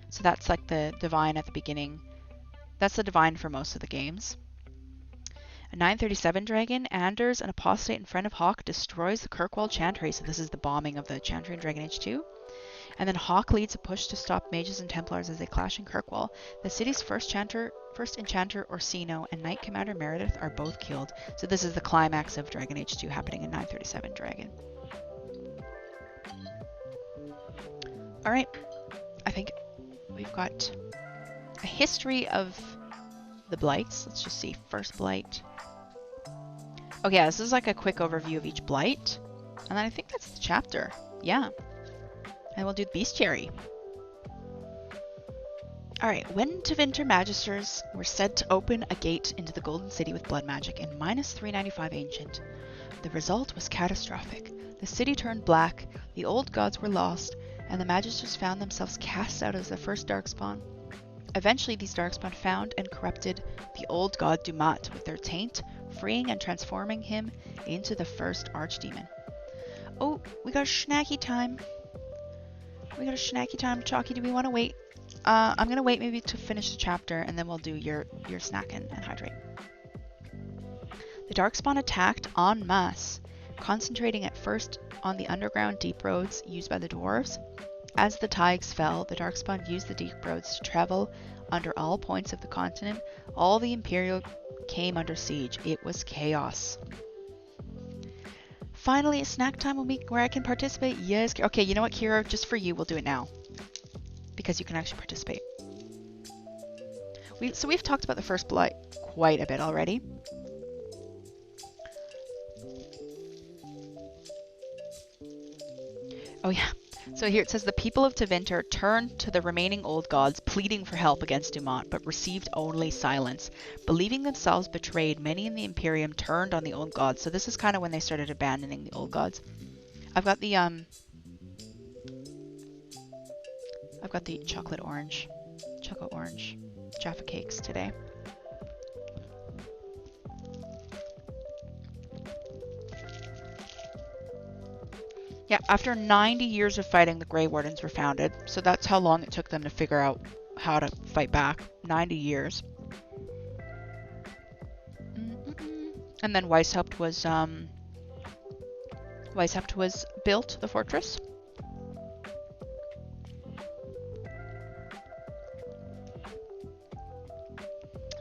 So that's like the divine at the beginning. That's the divine for most of the games. A 937 Dragon, Anders, an apostate and friend of Hawk, destroys the Kirkwall Chantry. So this is the bombing of the Chantry in Dragon Age 2. And then Hawk leads a push to stop mages and Templars as they clash in Kirkwall. The city's first enchanter Orsino and Knight Commander Meredith are both killed. So this is the climax of Dragon Age 2 happening in 937 Dragon. Alright, I think we've got a history of the blights. Let's just see. First blight. Okay, yeah, this is like a quick overview of each blight. And then I think that's the chapter. Yeah. And we'll do the bestiary. Alright, when Tevinter Magisters were said to open a gate into the Golden City with blood magic in -395 Ancient, the result was catastrophic. The city turned black, the old gods were lost, and the Magisters found themselves cast out as the first Darkspawn. Eventually, these Darkspawn found and corrupted the old god Dumat with their taint, freeing and transforming him into the first Archdemon. Oh, we got a snacky time. Chalky, do we want to wait? I'm going to wait maybe to finish the chapter, and then we'll do your snack and hydrate. The Darkspawn attacked en masse, concentrating at first on the underground deep roads used by the dwarves. As the tides fell, the Darkspawn used the deep roads to travel under all points of the continent. All the Imperial came under siege. It was chaos. Finally, a snack time where I can participate. Yes. Okay, you know what, Kira? Just for you, we'll do it now. Because you can actually participate. So we've talked about the first blight quite a bit already. Oh yeah. So here it says the people of Tevinter turned to the remaining old gods, pleading for help against Dumat, but received only silence. Believing themselves betrayed, many in the Imperium turned on the old gods. So this is kind of when they started abandoning the old gods. I've got the chocolate orange Jaffa cakes today. Yeah, after 90 years of fighting, the Grey Wardens were founded. So that's how long it took them to figure out how to fight back. 90 years. And then Weishaupt was built, the fortress.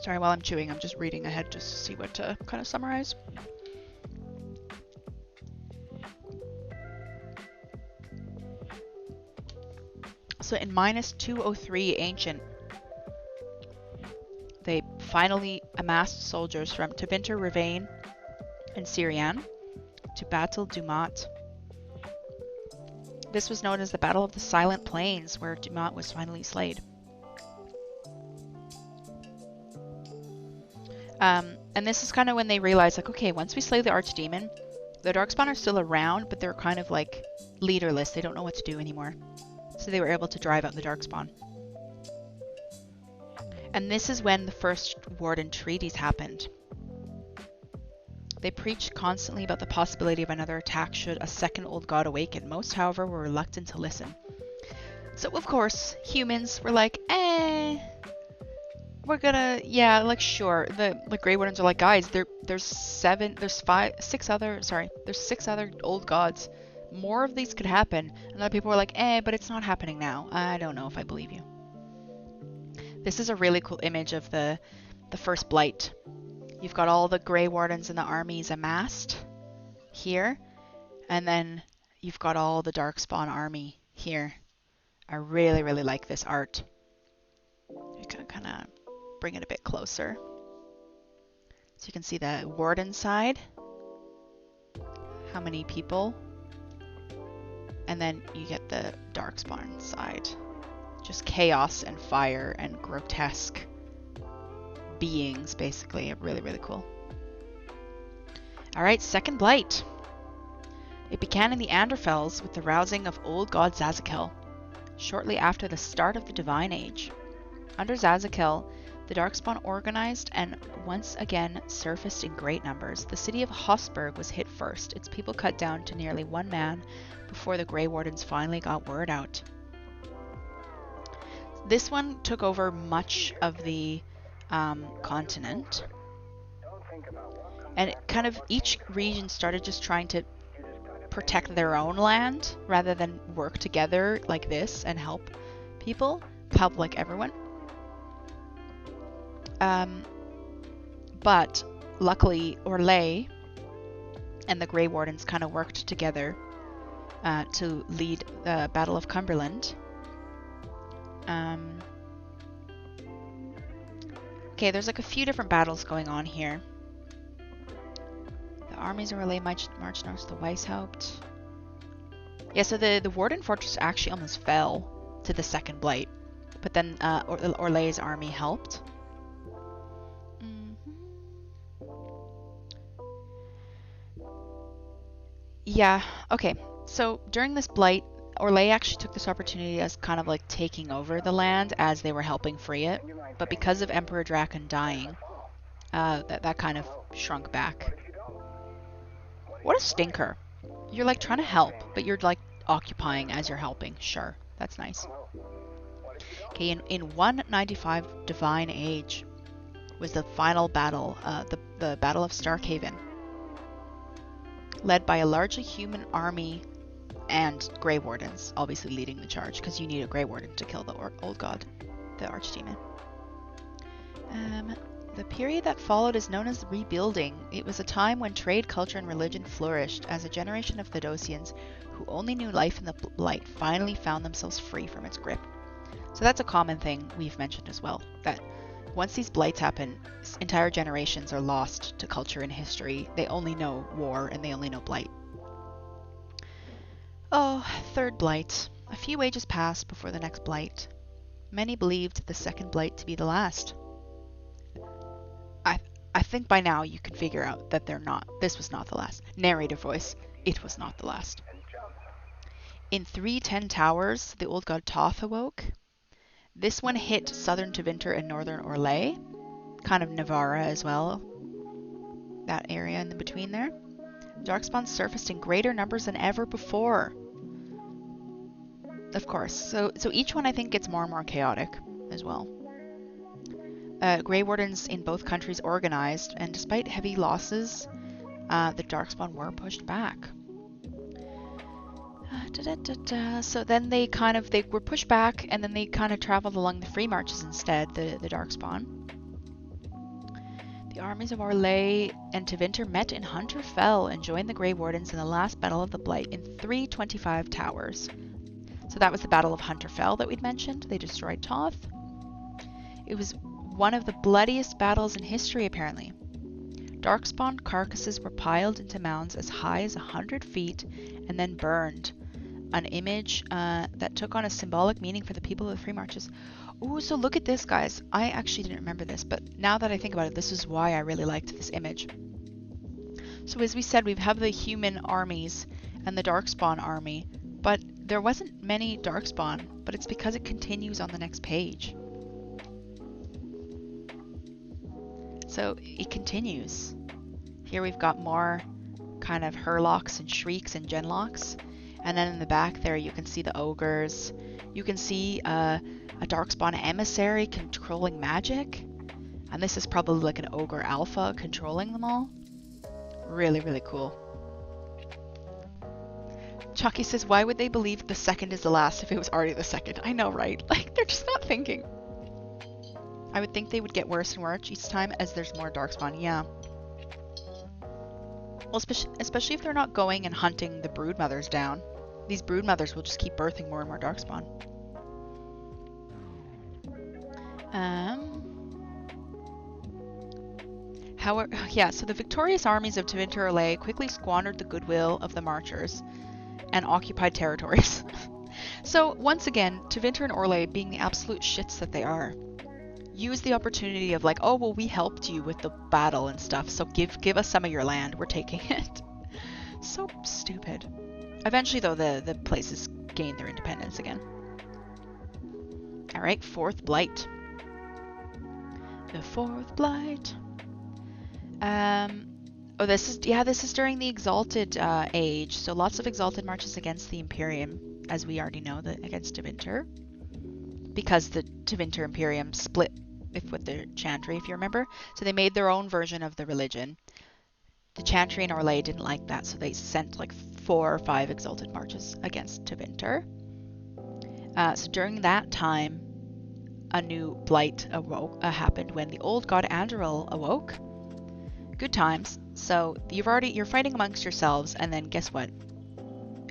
Sorry, while I'm chewing, I'm just reading ahead just to see what to kind of summarize. So in -203 Ancient, they finally amassed soldiers from Tevinter, Rivain, and Syrian to battle Dumat. This was known as the Battle of the Silent Plains, where Dumat was finally slayed. And this is kind of when they realized, like, okay, once we slay the Archdemon, the Darkspawn are still around, but they're kind of like leaderless. They don't know what to do anymore. So they were able to drive out the Darkspawn. And this is when the first Warden treaties happened. They preached constantly about the possibility of another attack should a second old god awaken. Most, however, were reluctant to listen. So, of course, humans were like, We're gonna, yeah, like sure. The Grey Wardens are like, guys, there's six other old gods. More of these could happen. And other people were like, but it's not happening now. I don't know if I believe you. This is a really cool image of the first blight. You've got all the Grey Wardens and the armies amassed here, and then you've got all the Darkspawn army here. I really, really like this art. You can kind of bring it a bit closer. So you can see the Warden side. How many people? And then you get the Darkspawn side. Just chaos and fire and grotesque beings, basically. Really, really cool. Alright, second blight. It began in the Anderfels with the rousing of old god Zazakel, shortly after the start of the Divine Age. Under Zazakel, the Darkspawn organized and once again surfaced in great numbers. The city of Hosberg was hit first, its people cut down to nearly one man before the Grey Wardens finally got word out. This one took over much of the continent, and kind of each region started just trying to protect their own land rather than work together like this and help like everyone. But luckily Orlais and the Grey Wardens kind of worked together to lead the Battle of Cumberland. Okay, there's like a few different battles going on here. The armies of Orlais marched north to the Weishaupt. Yeah, so the Warden Fortress actually almost fell to the second blight, but then Orlais' army helped. Yeah, okay. So during this blight, Orlais actually took this opportunity as kind of like taking over the land as they were helping free it. But because of Emperor Draken dying, that kind of shrunk back. What a stinker. You're like trying to help, but you're like occupying as you're helping. Sure, that's nice. Okay, in 195 Divine Age was the final battle, the Battle of Starkhaven, led by a largely human army and Grey Wardens, obviously leading the charge, because you need a Grey Warden to kill the old god, the Archdemon. The period that followed is known as Rebuilding. It was a time when trade, culture, and religion flourished as a generation of Thedosians who only knew life in the light finally found themselves free from its grip. So that's a common thing we've mentioned as well, that once these blights happen, entire generations are lost to culture and history. They only know war and they only know blight. Oh, third blight. A few ages passed before the next blight. Many believed the second blight to be the last. I think by now you can figure out that this was not the last. Narrator voice, it was not the last. In 310 Towers, the old god Toth awoke. This one hit southern Tevinter and northern Orlais, kind of Navarra as well, that area in the between there. Darkspawn surfaced in greater numbers than ever before. Of course, so each one I think gets more and more chaotic as well. Grey Wardens in both countries organized, and despite heavy losses, the Darkspawn were pushed back. So then they were pushed back, and then they kind of traveled along the free marches instead, the Darkspawn. The armies of Orlais and Tevinter met in Hunterfell and joined the Grey Wardens in the last battle of the Blight in 325 Towers. So that was the Battle of Hunterfell that we'd mentioned. They destroyed Toth. It was one of the bloodiest battles in history, apparently. Darkspawn carcasses were piled into mounds as high as 100 feet and then burned. An image that took on a symbolic meaning for the people of the free marches. Ooh, so look at this, guys. I actually didn't remember this, but now that I think about it, this is why I really liked this image. So as we said, we have the human armies and the Darkspawn army, but there wasn't many Darkspawn, but it's because it continues on the next page. So it continues. Here we've got more kind of Hurlocks and Shrieks and Genlocks. And then in the back there you can see the ogres. You can see a Darkspawn emissary controlling magic. And this is probably like an ogre alpha controlling them all. Really, really cool. Chucky says, why would they believe the second is the last if it was already the second? I know, right? Like, they're just not thinking. I would think they would get worse and worse each time as there's more darkspawn. Yeah. Well, especially if they're not going and hunting the broodmothers down. These broodmothers will just keep birthing more and more darkspawn. However, yeah, so the victorious armies of Tevinter Orlais quickly squandered the goodwill of the Marchers and occupied territories. So once again, Tevinter and Orlais, being the absolute shits that they are, use the opportunity of like, oh, well, we helped you with the battle and stuff, so give us some of your land, we're taking it. So stupid. Eventually, though, the places gain their independence again. Alright, Fourth Blight. The Fourth Blight. Oh, this is during the Exalted Age, so lots of Exalted marches against the Imperium, as we already know, against Tevinter. Because the Tevinter Imperium split with the Chantry, if you remember. So they made their own version of the religion. The Chantry and Orlais didn't like that, so they sent like 4 or 5 Exalted marches against Tevinter. So during that time, a new blight happened when the old god Andoril awoke. Good times. So you're fighting amongst yourselves, and then guess what?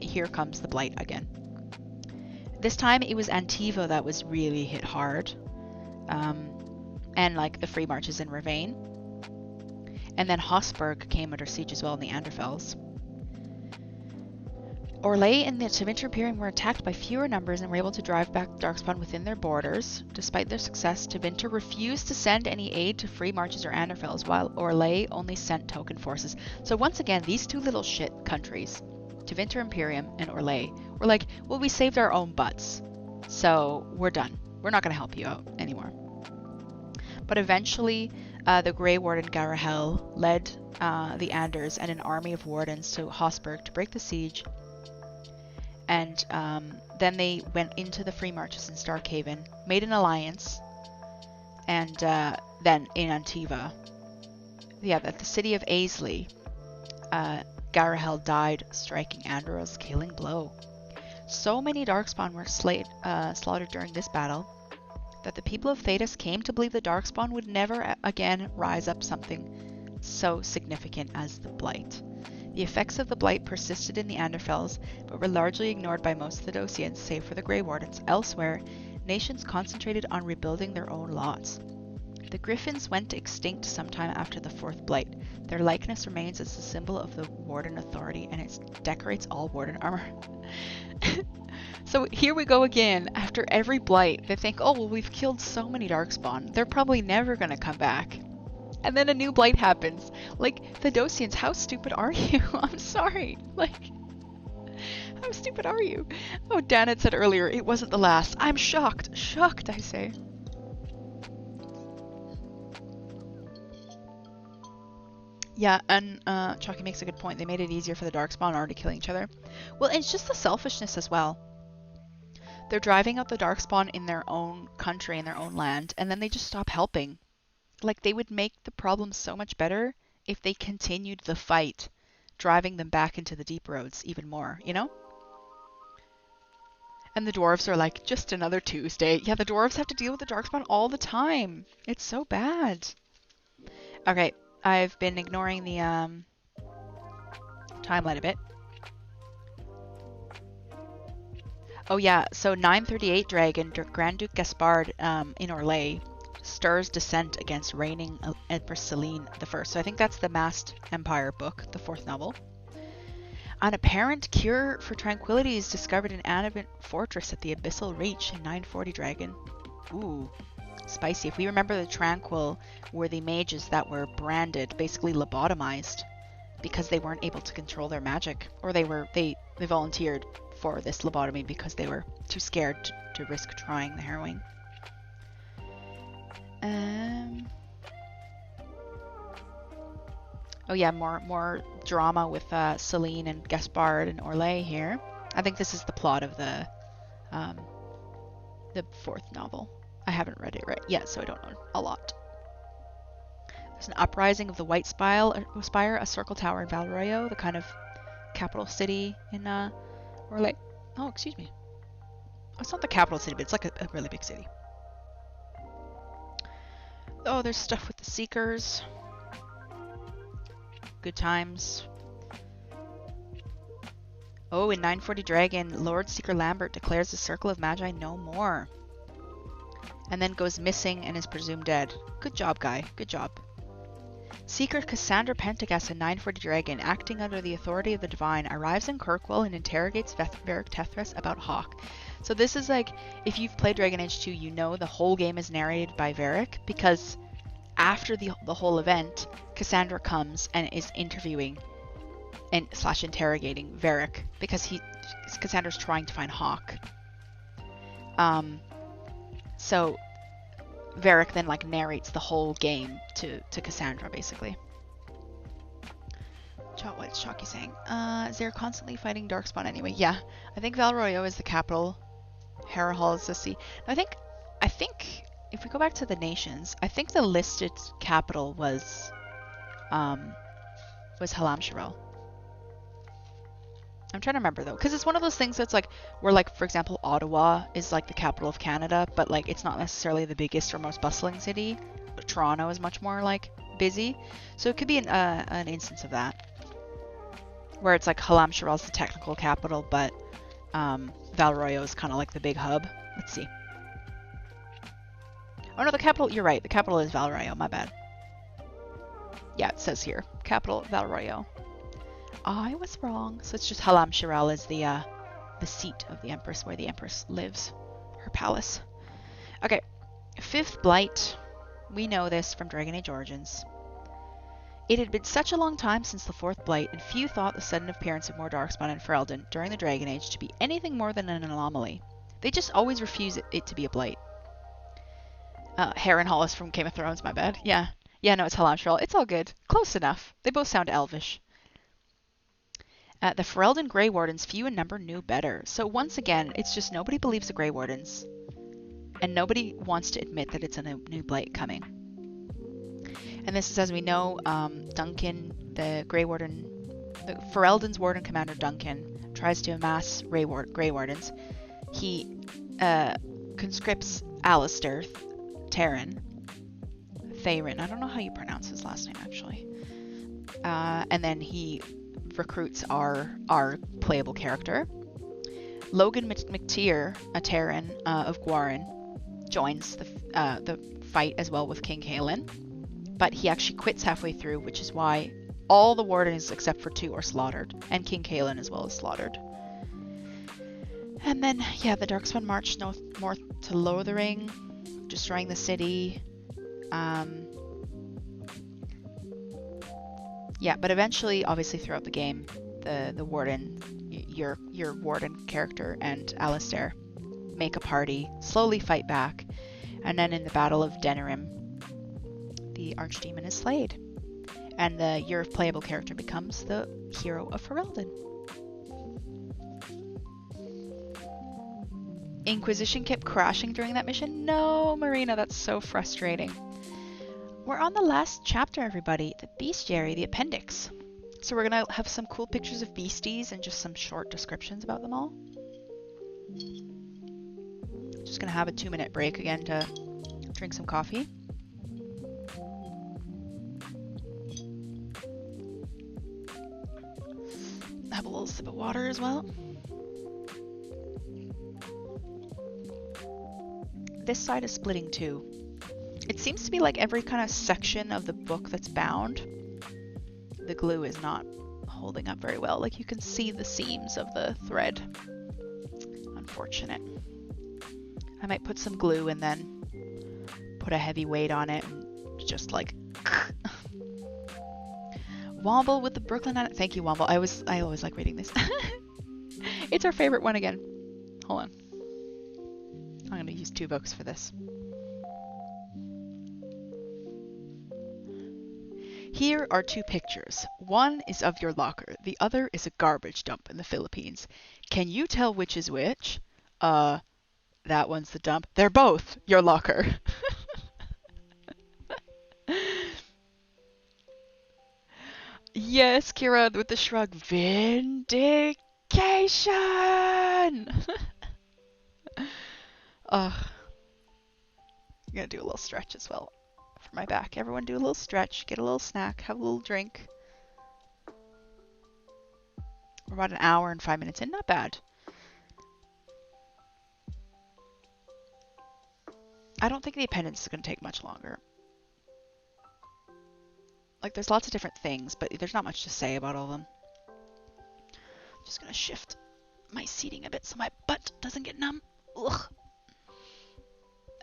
Here comes the blight again. This time it was Antiva that was really hit hard. And like the free marches in Ravane. And then Hosburg came under siege as well in the Anderfels. Orlais and the Tevinter Imperium were attacked by fewer numbers and were able to drive back Darkspawn within their borders. Despite their success, Tevinter refused to send any aid to free marches or Anderfels, while Orlais only sent token forces. So once again, these two little shit countries, Tevinter Imperium and Orlais, were like, well, we saved our own butts, so we're done. We're not going to help you out anymore. But eventually, the Grey Warden Garahel led the Anders and an army of wardens to Hosburg to break the siege. And then they went into the free marches in Starkhaven, made an alliance, and then in Antiva, at the city of Aisley, Garahel died striking Andoril's killing blow. So many Darkspawn were slaughtered during this battle that the people of Thedas came to believe the Darkspawn would never again rise up something so significant as the Blight. The effects of the Blight persisted in the Anderfels, but were largely ignored by most Thedosians, save for the Grey Wardens. Elsewhere, nations concentrated on rebuilding their own lots. The Griffins went extinct sometime after the Fourth Blight. Their likeness remains as a symbol of the Warden authority, and it decorates all Warden armor. So here we go again. After every Blight, they think, oh, well, we've killed so many Darkspawn. They're probably never going to come back. And then a new Blight happens. Like, Thedosians, how stupid are you? I'm sorry. Like, how stupid are you? Oh, Dan had said earlier, it wasn't the last. I'm shocked. Shocked, I say. Yeah, and Chalky makes a good point. They made it easier for the Darkspawn already killing each other. Well, it's just the selfishness as well. They're driving out the Darkspawn in their own country, in their own land, and then they just stop helping. Like, they would make the problem so much better if they continued the fight, driving them back into the deep roads even more, you know? And the dwarves are like, just another Tuesday. Yeah, the dwarves have to deal with the Darkspawn all the time. It's so bad. Okay, I've been ignoring the timeline a bit. Oh yeah, so 938 Dragon, Grand Duke Gaspard in Orlais, stirs dissent against reigning Empress Celine I. So I think that's the Masked Empire book, the 4th novel. An apparent cure for tranquility is discovered in Annabeth Fortress at the Abyssal Reach in 940 Dragon. Ooh, spicy. If we remember, the Tranquil were the mages that were branded, basically lobotomized, because they weren't able to control their magic, or they volunteered for this lobotomy because they were too scared to risk trying the harrowing. Oh yeah, more drama with Celine and Gaspard and Orlais here. I think this is the plot of the 4th novel. I haven't read it right yet, so I don't know a lot. There's an uprising of the White Spire, a circle tower in Valroyo, the kind of capital city in, or like, oh, excuse me. It's not the capital city, but it's like a really big city. Oh, there's stuff with the Seekers. Good times. Oh, in 940 Dragon, Lord Seeker Lambert declares the Circle of Magi no more. And then goes missing and is presumed dead. Good job, guy. Good job. Seeker Cassandra Pentagast in 940 Dragon, acting under the authority of the Divine, arrives in Kirkwall and interrogates Varric Tethras about Hawk. So this is like, if you've played Dragon Age 2, you know the whole game is narrated by Varric, because after the whole event, Cassandra comes and is interviewing and / interrogating Varric, because Cassandra's trying to find Hawk. So Varric then like narrates the whole game to Cassandra, basically. What's Chalky saying? They're constantly fighting Darkspawn anyway. Yeah, I think Valroyo is the capital. Harahal is the sea. I think if we go back to the nations, I think the listed capital was Halam Shirel. I'm trying to remember though, because it's one of those things that's like, where like, for example, Ottawa is like the capital of Canada, but like it's not necessarily the biggest or most bustling city. But Toronto is much more like busy, so it could be an instance of that, where it's like Halam Shirel is the technical capital, but Valroyo is kind of like the big hub. Let's see. Oh no, the capital. You're right. The capital is Valroyo. My bad. Yeah, it says here, capital Valroyo. I was wrong. So it's just Halam Shirel is the seat of the Empress, where the Empress lives, her palace. Okay, 5th Blight. We know this from Dragon Age Origins. It had been such a long time since the 4th Blight, and few thought the sudden appearance of more Darkspawn in Ferelden during the Dragon Age to be anything more than an anomaly. They just always refuse it to be a Blight. Harrenhal is from Game of Thrones, my bad. Yeah, no, it's Halam Shirel. It's all good. Close enough. They both sound elvish. The Ferelden Grey Wardens, few in number, knew better. So once again, it's just nobody believes the Grey Wardens, and nobody wants to admit that it's a new Blight coming. And this is, as we know, Duncan, the Grey Warden, the Ferelden's Warden Commander Duncan, tries to amass Grey Wardens. He conscripts Alistair, Theron, I don't know how you pronounce his last name actually. And then he recruits our playable character. Logan McTeer, a Terran of Gwarin, joins the fight as well with King Kaelin, but he actually quits halfway through, which is why all the Wardens except for 2 are slaughtered, and King Kaelin as well is slaughtered. And then, yeah, the Darkspawn march north to Lothering, destroying the city. Yeah, but eventually, obviously throughout the game, the Warden, your Warden character and Alistair make a party, slowly fight back, and then in the Battle of Denerim, the Archdemon is slayed, and your playable character becomes the hero of Ferelden. Inquisition kept crashing during that mission? No, Marina, that's so frustrating. We're on the last chapter, everybody, the Bestiary, the appendix. So we're gonna have some cool pictures of beasties and just some short descriptions about them all. Just gonna have a 2-minute break again to drink some coffee. Have a little sip of water as well. This side is splitting too. It seems to be like every kind of section of the book that's bound, the glue is not holding up very well. Like you can see the seams of the thread. Unfortunate. I might put some glue and then put a heavy weight on it and just like Womble with the Brooklyn on it. Thank you, Womble. I always like reading this. It's our favorite one again. Hold on. I'm going to use 2 books for this. Here are 2 pictures. One is of your locker. The other is a garbage dump in the Philippines. Can you tell which is which? That one's the dump. They're both your locker. Yes, Kira with the shrug. Vindication! Ugh. I'm gonna do a little stretch as well for my back. Everyone do a little stretch, get a little snack, have a little drink. We're about an hour and 5 minutes in. Not bad. I don't think the appendix is going to take much longer. Like, there's lots of different things, but there's not much to say about all of them. Just going to shift my seating a bit so my butt doesn't get numb. Ugh.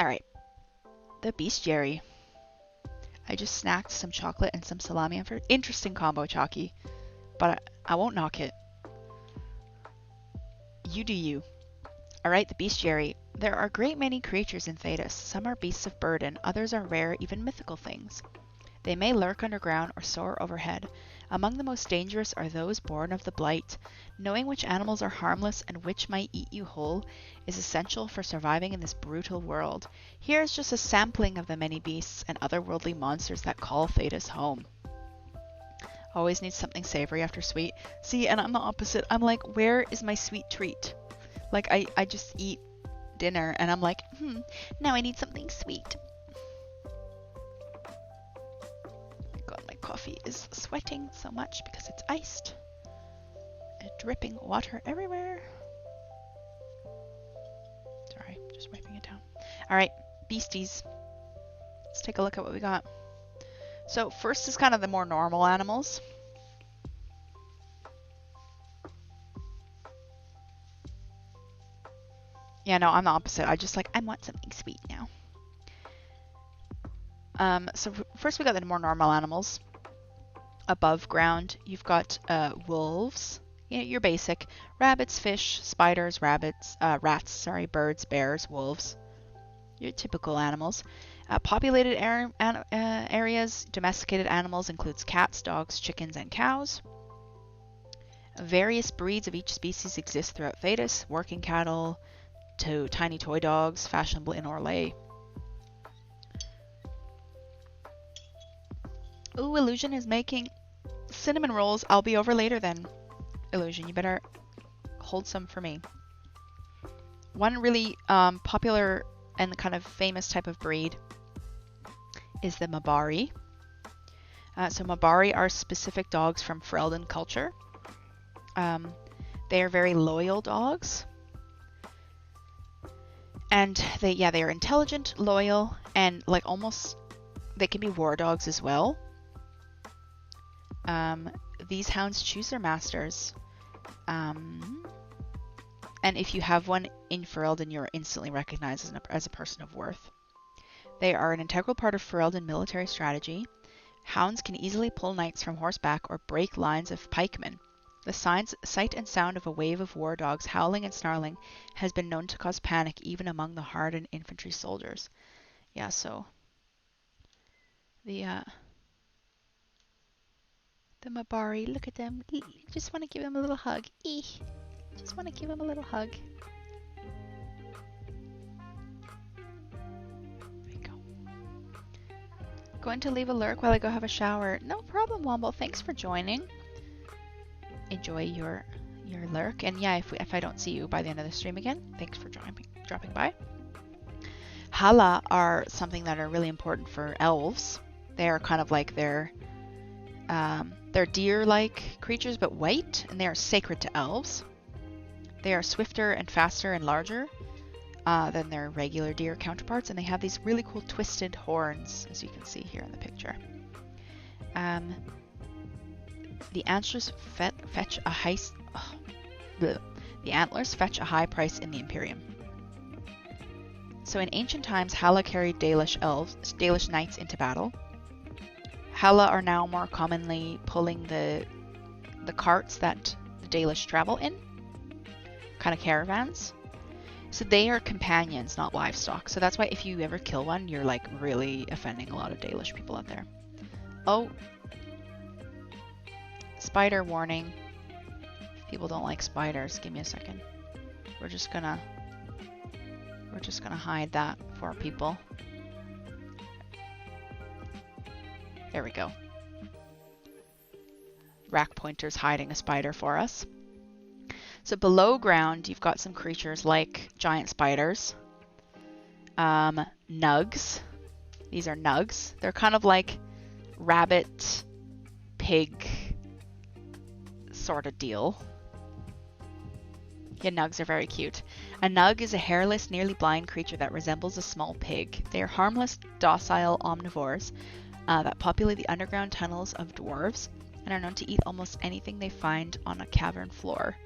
Alright. The bestiary. I just snacked some chocolate and some salami. Interesting combo, Chalky. But I won't knock it. You do you. Alright, the bestiary. There are a great many creatures in Thedas. Some are beasts of burden, others are rare, even mythical things. They may lurk underground or soar overhead. Among the most dangerous are those born of the blight. Knowing which animals are harmless and which might eat you whole is essential for surviving in this brutal world. Here is just a sampling of the many beasts and otherworldly monsters that call Thedas home. Always need something savory after sweet. See, and I'm the opposite. I'm like, where is my sweet treat? Like, I just eat dinner and I'm like, now I need something sweet. God, my coffee is sweating so much because it's iced. And dripping water everywhere. Sorry, just wiping it down. Alright, beasties. Let's take a look at what we got. So first is kind of the more normal animals. Yeah, no, I'm the opposite. I want something sweet now. So first we got the more normal animals. Above ground, you've got wolves. Yeah, your basic. Rabbits, fish, spiders, rats, birds, bears, wolves. Your typical animals. Populated areas, domesticated animals includes cats, dogs, chickens, and cows. Various breeds of each species exist throughout Thedas. Working cattle to tiny toy dogs, fashionable in Orlais. Ooh, Illusion is making cinnamon rolls. I'll be over later then. Illusion, you better hold some for me. One really popular and kind of famous type of breed is the Mabari. So Mabari are specific dogs from Ferelden culture. They are very loyal dogs. And they are intelligent, loyal, and like almost, they can be war dogs as well. These hounds choose their masters. And if you have one in Ferelden, you're instantly recognized as a person of worth. They are an integral part of Ferelden military strategy. Hounds can easily pull knights from horseback or break lines of pikemen. The sight and sound of a wave of war dogs howling and snarling has been known to cause panic even among the hardened infantry soldiers. Yeah, so the Mabari, look at them. Just want to give them a little hug. Just want to give them a little hug. There you go. Going to leave a lurk while I go have a shower. No problem, Womble. Thanks for joining. Enjoy your lurk, and yeah, if I don't see you by the end of the stream again, thanks for dropping by. Hala are something that are really important for elves. They are kind of like they're deer-like creatures, but white, and they are sacred to elves. They are swifter and faster and larger than their regular deer counterparts, and they have these really cool twisted horns, as you can see here in the picture. The antlers fetch a high price in the Imperium. So in ancient times, Hala carried Dalish knights into battle. Hala are now more commonly pulling the carts that the Dalish travel in, kind of caravans. So they are companions, not livestock. So that's why if you ever kill one, you're like really offending a lot of Dalish people out there. Oh. Spider warning. If people don't like spiders, give me a second. We're just gonna hide that for people. There we go. rack pointers hiding a spider for us. So below ground, you've got some creatures like giant spiders, nugs. These are nugs. They're kind of like rabbit, pig sort of deal. Yeah, nugs are very cute. A nug is a hairless, nearly blind creature that resembles a small pig. They are harmless, docile omnivores that populate the underground tunnels of dwarves and are known to eat almost anything they find on a cavern floor,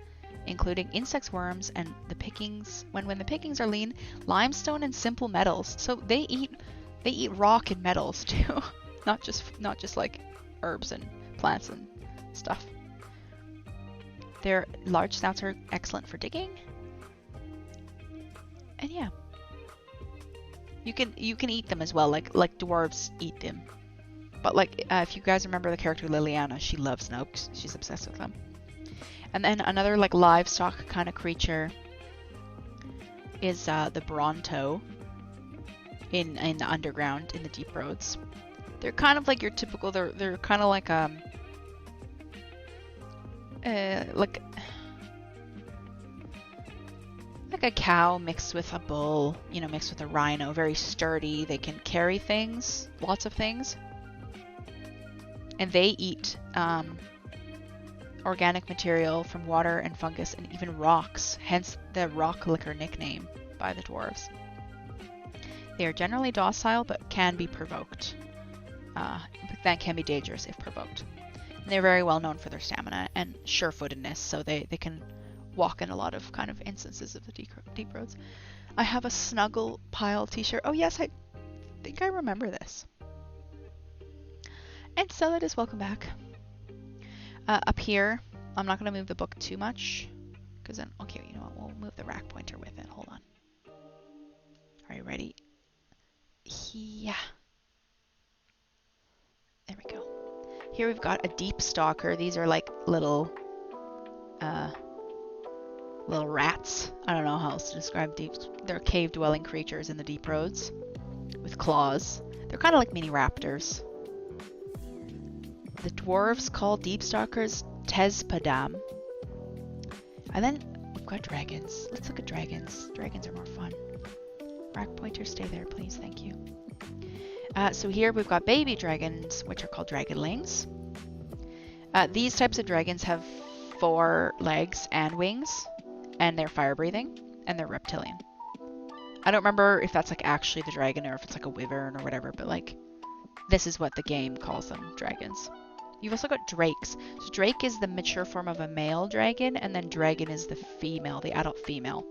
including insects, worms, and the pickings. When the pickings are lean, limestone and simple metals. So they eat rock and metals too, not just like herbs and plants and stuff. Their large snouts are excellent for digging. And yeah, you can eat them as well, like dwarves eat them. But like if you guys remember the character Liliana, she loves nugs. She's obsessed with them. And then another like livestock kind of creature is the Bronto in the underground in the deep roads. They're kind of like your typical. They're kind of like like a cow mixed with a bull, you know, mixed with a rhino. Very sturdy. They can carry things, lots of things, and they eat organic material from water and fungus and even rocks, hence the rock licker nickname by the dwarves. They are generally docile but can be provoked. That can be dangerous if provoked. And they're very well known for their stamina and sure-footedness, so they can walk in a lot of kind of instances of the deep roads. I have a Snuggle Pile t-shirt. Oh yes, I think I remember this. And so that is welcome back. Up here, I'm not going to move the book too much, because then, okay, you know what, we'll move the rack pointer with it. Hold on. Are you ready? Yeah. There we go. Here we've got a deep stalker. These are like little rats. I don't know how else to describe deep. They're cave-dwelling creatures in the deep roads with claws. They're kind of like mini raptors. The dwarves call deep stalkers Tezpadam. And then we've got dragons. Let's look at dragons. Dragons are more fun. Rack pointer, stay there, please. Thank you. So here we've got baby dragons, which are called dragonlings. These types of dragons have 4 legs and wings, and they're fire-breathing, and they're reptilian. I don't remember if that's like actually the dragon or if it's like a wyvern or whatever, but like this is what the game calls them, dragons. You've also got drakes. So drake is the mature form of a male dragon, and then dragon is the female, the adult female.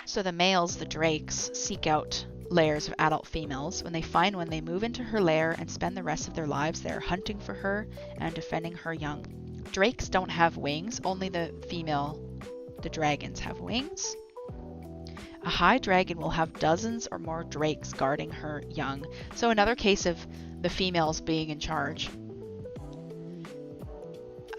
So the males, the drakes, seek out lairs of adult females. When they find one, they move into her lair and spend the rest of their lives there, hunting for her and defending her young. Drakes don't have wings, only the dragons have wings. A high dragon will have dozens or more drakes guarding her young. So another case of the females being in charge.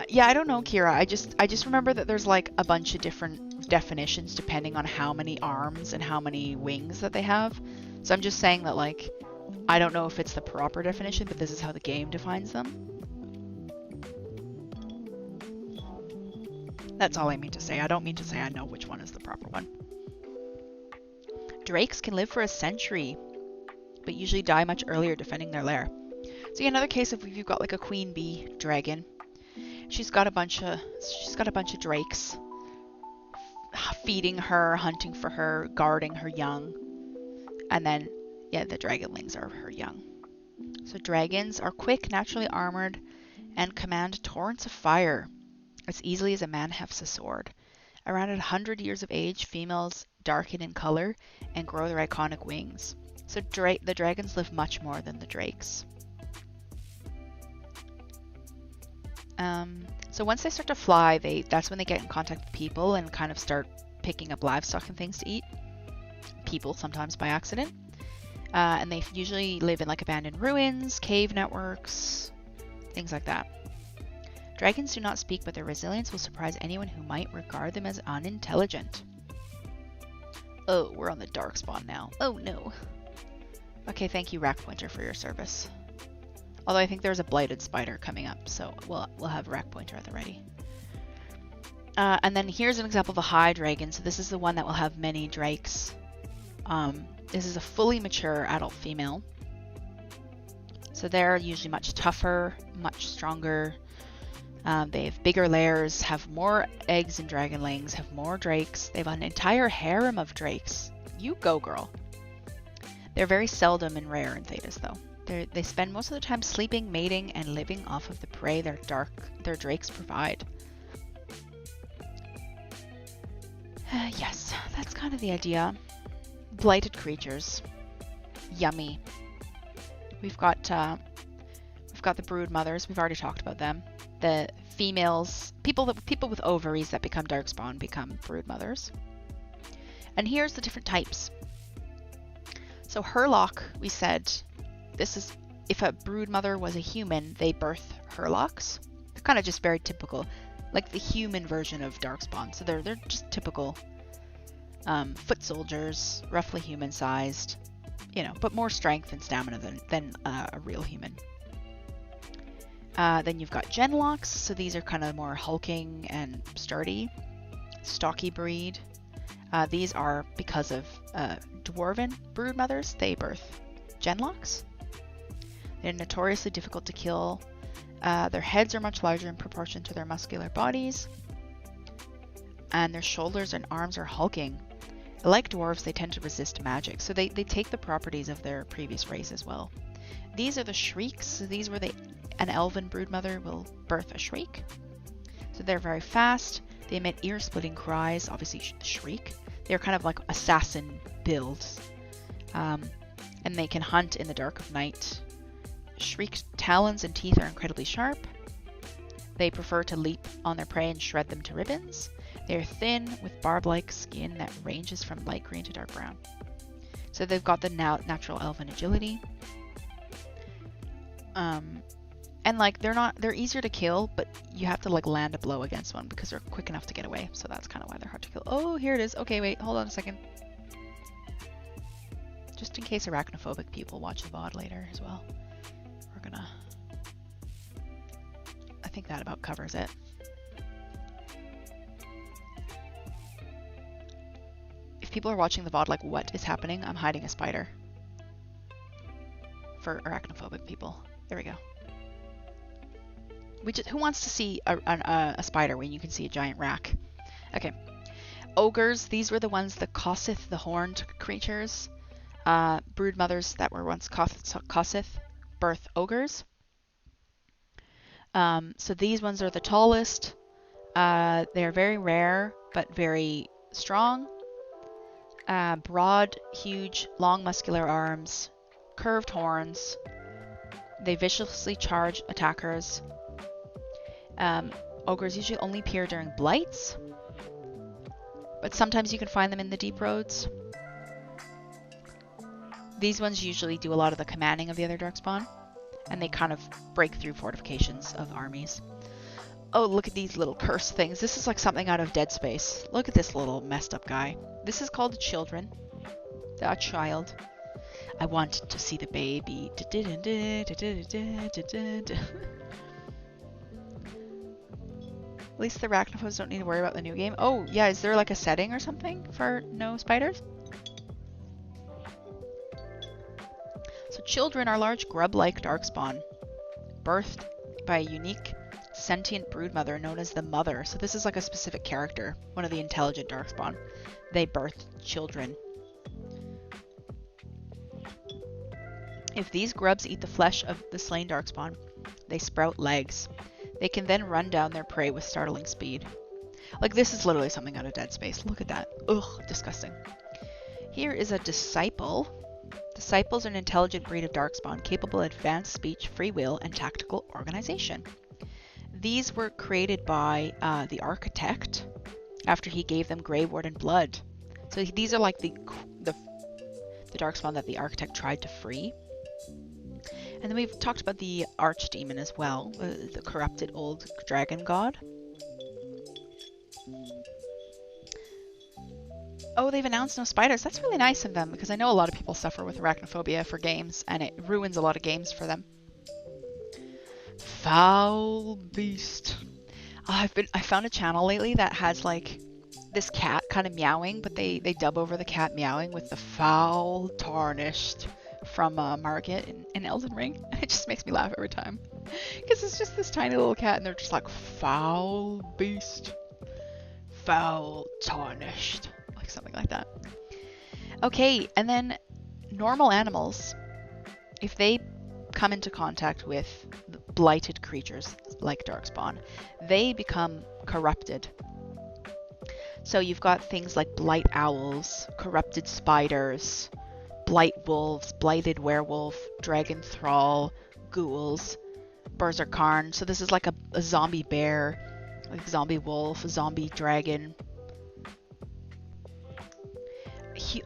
Yeah, I don't know, Kira. I just remember that there's like a bunch of different definitions depending on how many arms and how many wings that they have. So I'm just saying that, like, I don't know if it's the proper definition, but this is how the game defines them. That's all I mean to say. I don't mean to say I know which one is the proper one. Drakes can live for a century, but usually die much earlier defending their lair. So yeah, another case of you've got like a queen bee dragon. She's got a bunch of drakes feeding her, hunting for her, guarding her young. And then, yeah, the dragonlings are her young. So dragons are quick, naturally armored, and command torrents of fire as easily as a man hefts a sword. Around 100 years of age, females darken in color and grow their iconic wings. So the dragons live much more than the drakes. So once they start to fly, that's when they get in contact with people and kind of start picking up livestock and things to eat. People, sometimes by accident. And they usually live in like abandoned ruins, cave networks, things like that. Dragons do not speak, but their resilience will surprise anyone who might regard them as unintelligent. Oh, we're on the dark spawn now. Oh no. Okay, thank you, Rack Pointer, for your service. Although I think there's a blighted spider coming up, so we'll have a rack pointer at the ready. And then here's an example of a high dragon. So this is the one that will have many drakes. This is a fully mature adult female. So they're usually much tougher, much stronger. They have bigger layers, have more eggs and dragonlings, have more drakes. They have an entire harem of drakes. You go, girl. They're very seldom and rare in Thedas, though. They spend most of their time sleeping, mating, and living off of the prey their drakes provide. Yes, that's kind of the idea. Blighted creatures. Yummy. We've got the brood mothers. We've already talked about them. The females, people with ovaries that become darkspawn become brood mothers. And here's the different types. So Herlock, we said, this is if a brood mother was a human, they birth Herlocks. They're kind of just very typical, like the human version of darkspawn. So they're just typical foot soldiers, roughly human-sized, but more strength and stamina than a real human. Then you've got Genlocks, so these are kind of more hulking and sturdy, stocky breed. These are because of dwarven brood mothers. They birth Genlocks. They're notoriously difficult to kill. Their heads are much larger in proportion to their muscular bodies, and their shoulders and arms are hulking. Like dwarves, they tend to resist magic, so they take the properties of their previous race as well. These are the Shrieks. So these were an elven broodmother will birth a Shriek. So they're very fast. They emit ear-splitting cries, obviously the Shriek. They're kind of like assassin builds. And they can hunt in the dark of night. Shriek's talons and teeth are incredibly sharp. They prefer to leap on their prey and shred them to ribbons. They're thin with barb-like skin that ranges from light green to dark brown. So they've got the natural elven agility. And they're easier to kill, but you have to land a blow against one because they're quick enough to get away. So that's kind of why they're hard to kill. Oh, here it is. Okay, wait, hold on a second. Just in case arachnophobic people watch the VOD later as well. I think that about covers it. If people are watching the VOD what is happening, I'm hiding a spider. For arachnophobic people. There we go. Who wants to see a spider when you can see a giant rack? Okay. Ogres, these were the ones, the Kossith, the horned creatures. Brood mothers that were once Kossith, birth ogres. So these ones are the tallest. They're very rare, but very strong. Broad, huge, long muscular arms, curved horns. They viciously charge attackers. Ogres usually only appear during blights, but sometimes you can find them in the deep roads. These ones usually do a lot of the commanding of the other darkspawn, and they kind of break through fortifications of armies. Oh, look at these little curse things. This is like something out of Dead Space. Look at this little messed up guy. This is called children. A child. I want to see the baby. At least the arachnophobes don't need to worry about the new game. Oh, yeah, is there a setting or something for no spiders? So children are large grub-like darkspawn, birthed by a unique sentient broodmother known as the Mother. So this is a specific character, one of the intelligent darkspawn. They birth children. If these grubs eat the flesh of the slain darkspawn, they sprout legs. They can then run down their prey with startling speed. This is literally something out of Dead Space. Look at that. Ugh, disgusting. Here is a disciple. Disciples are an intelligent breed of darkspawn capable of advanced speech, free will, and tactical organization. These were created by the architect after he gave them Grey Warden blood. So these are the darkspawn that the architect tried to free. And then we've talked about the archdemon as well, the corrupted old dragon god. Oh, they've announced no spiders. That's really nice of them, because I know a lot of people suffer with arachnophobia for games, and it ruins a lot of games for them. foul beast. I found a channel lately that has like this cat kind of meowing, but they dub over the cat meowing with the foul tarnished from Margit in Elden Ring. It just makes me laugh every time. Because it's just this tiny little cat and they're just like, foul beast. Foul tarnished. Like something like that. Okay, and then normal animals, if they come into contact with blighted creatures like Darkspawn, they become corrupted. So you've got things like blight owls, corrupted spiders, blight wolves, blighted werewolf, dragon thrall, ghouls, berserkarn. So this is like a zombie bear, like zombie wolf, a zombie dragon.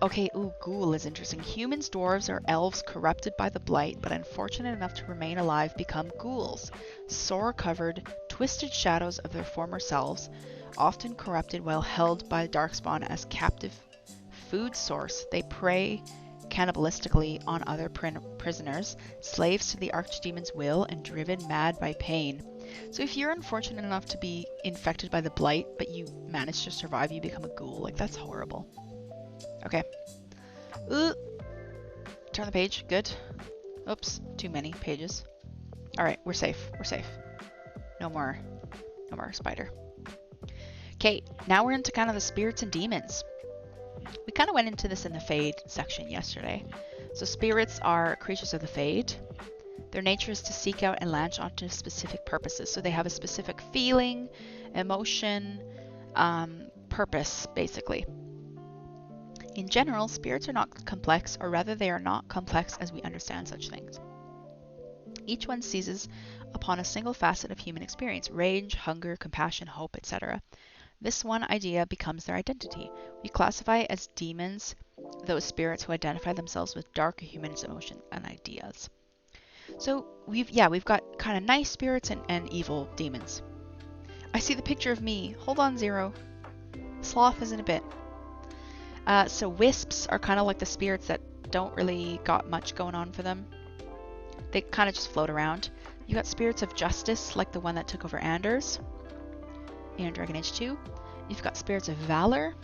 Okay, ooh, ghoul is interesting. Humans, dwarves, or elves corrupted by the blight, but unfortunate enough to remain alive, become ghouls. Sore-covered, twisted shadows of their former selves, often corrupted while held by Darkspawn as captive food source. They prey cannibalistically on other prisoners, slaves to the archdemon's will, and driven mad by pain. So if you're unfortunate enough to be infected by the blight, but you manage to survive, you become a ghoul. Like, that's horrible. Okay. Turn the page. Good. Oops. Too many pages. Alright, we're safe. We're safe. No more spider. Okay, now we're into kind of the spirits and demons. We kind of went into this in the Fade section yesterday. So spirits are creatures of the Fade. Their nature is to seek out and latch onto specific purposes. So they have a specific feeling, emotion, purpose, basically. In general, spirits are not complex, or rather they are not complex as we understand such things. Each one seizes upon a single facet of human experience: rage, hunger, compassion, hope, etc. This one idea becomes their identity. We classify as demons those spirits who identify themselves with darker human emotions and ideas. So we've got kind of nice spirits and evil demons. I see the picture of me. Hold on, Zero. Sloth isn't a bit. So wisps are kind of like the spirits that don't really got much going on for them. They kind of just float around. You got spirits of justice, like the one that took over Anders in Dragon Age 2. You've got spirits of valor.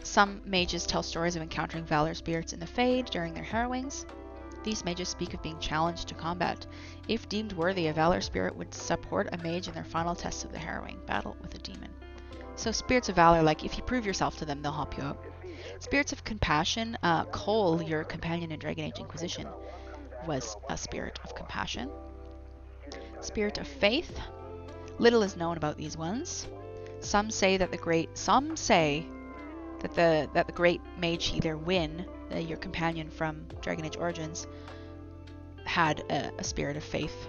Some mages tell stories of encountering valor spirits in the Fade during their harrowings. These mages speak of being challenged to combat. If deemed worthy, a valor spirit would support a mage in their final tests of the harrowing battle with a demon. So spirits of valor, like if you prove yourself to them, they'll help you out. Spirits of compassion, Cole, your companion in Dragon Age Inquisition, was a spirit of compassion. Spirit of faith. Little is known about these ones. Some say that the great mage healer Wynne, your companion from Dragon Age Origins, had a spirit of faith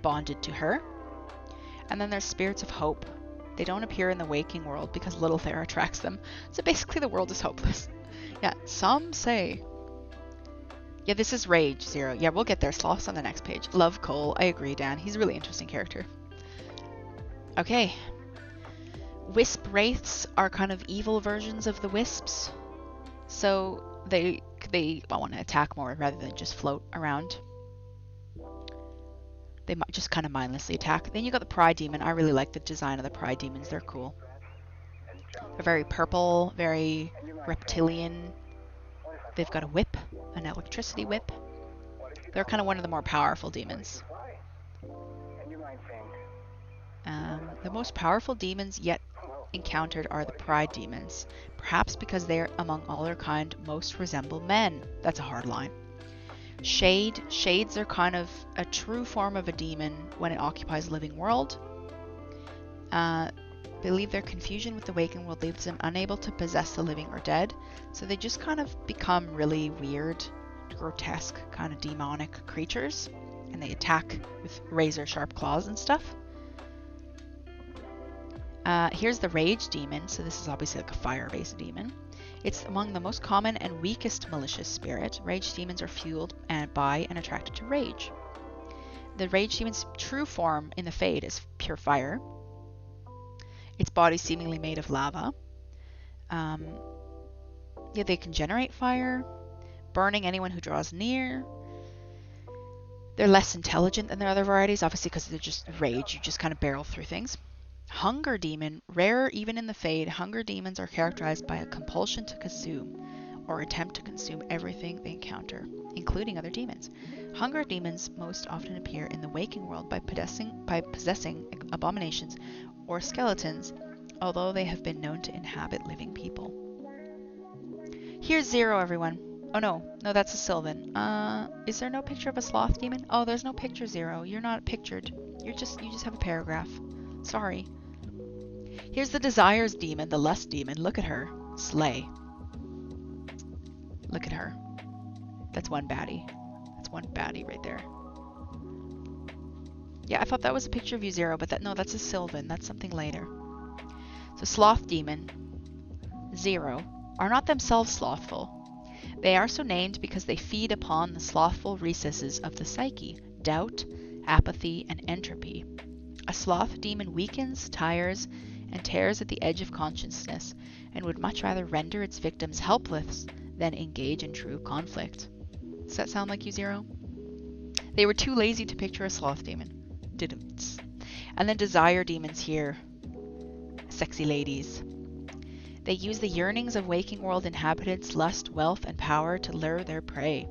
bonded to her. And then there's spirits of hope. They don't appear in the waking world because Little Thera attracts them. So basically the world is hopeless. Yeah, some say. Yeah, this is Rage, Zero. Yeah, we'll get there. Sloth's on the next page. Love Cole. I agree, Dan. He's a really interesting character. Okay. Wisp wraiths are kind of evil versions of the wisps. So they want to attack more rather than just float around. They might just kind of mindlessly attack. Then you got the Pride Demon. I really like the design of the Pride Demons. They're cool. They're very purple, very reptilian. They've got a whip, an electricity whip. They're kind of one of the more powerful demons. The most powerful demons yet encountered are the Pride Demons, perhaps because they are, among all their kind, most resemble men. That's a hard line. Shades are kind of a true form of a demon when it occupies a living world. Believe their confusion with the waking world leaves them unable to possess the living or dead, so they just kind of become really weird, grotesque, kind of demonic creatures, and they attack with razor sharp claws and stuff. Here's the Rage Demon, so this is obviously like a fire-based demon. It's among the most common and weakest malicious spirit. Rage demons are fueled by and attracted to rage. The Rage Demon's true form in the Fade is pure fire. Its body seemingly made of lava. They can generate fire, burning anyone who draws near. They're less intelligent than their other varieties, obviously because they're just rage. You just kind of barrel through things. Hunger demon, rare even in the Fade, hunger demons are characterized by a compulsion to consume or attempt to consume everything they encounter, including other demons. Hunger demons most often appear in the waking world by possessing abominations or skeletons, although they have been known to inhabit living people. Here's Zero, everyone. Oh no, that's a Sylvan. Is there no picture of a sloth demon? Oh, there's no picture, Zero. You're not pictured. You just have a paragraph. Sorry. Here's the Desires demon, the Lust demon. Look at her. Slay. Look at her. That's one baddie. That's one baddie right there. Yeah, I thought that was a picture of you, Zero, but that's a Sylvan. That's something later. So Sloth demon, Zero, are not themselves slothful. They are so named because they feed upon the slothful recesses of the psyche, doubt, apathy, and entropy. A sloth demon weakens, tires, and tears at the edge of consciousness, and would much rather render its victims helpless than engage in true conflict. Does that sound like you, Zero? They were too lazy to picture a sloth demon. Didn't. And then Desire demons here. Sexy ladies. They use the yearnings of waking world inhabitants, lust, wealth, and power to lure their prey.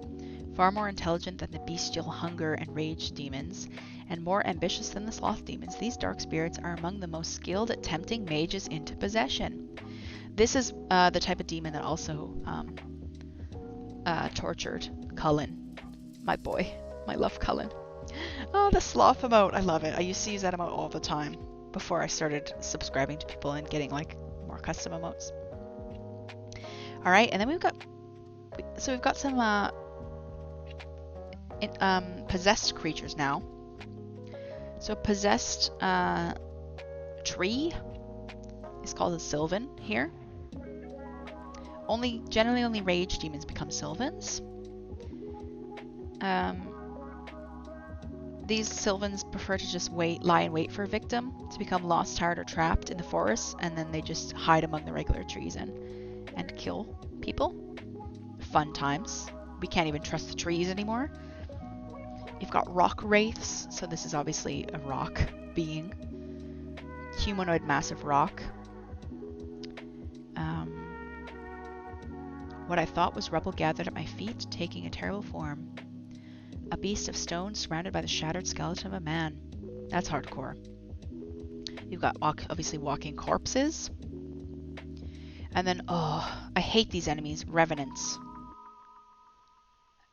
Far more intelligent than the bestial hunger and rage demons, and more ambitious than the sloth demons, these dark spirits are among the most skilled at tempting mages into possession. This is the type of demon that also tortured Cullen, my boy. I love Cullen. Oh, the sloth emote. I love it. I used to use that emote all the time before I started subscribing to people and getting like more custom emotes. All right, and then we've got some possessed creatures now. So possessed tree is called a Sylvan here. Generally only rage demons become Sylvans. These Sylvans prefer to just lie in wait for a victim to become lost, tired, or trapped in the forest, and then they just hide among the regular trees and kill people. Fun times. We can't even trust the trees anymore. You've got rock wraiths, so this is obviously a rock being. Humanoid massive rock. What I thought was rubble gathered at my feet, taking a terrible form. A beast of stone surrounded by the shattered skeleton of a man. That's hardcore. You've got obviously walking corpses. And then, I hate these enemies, revenants.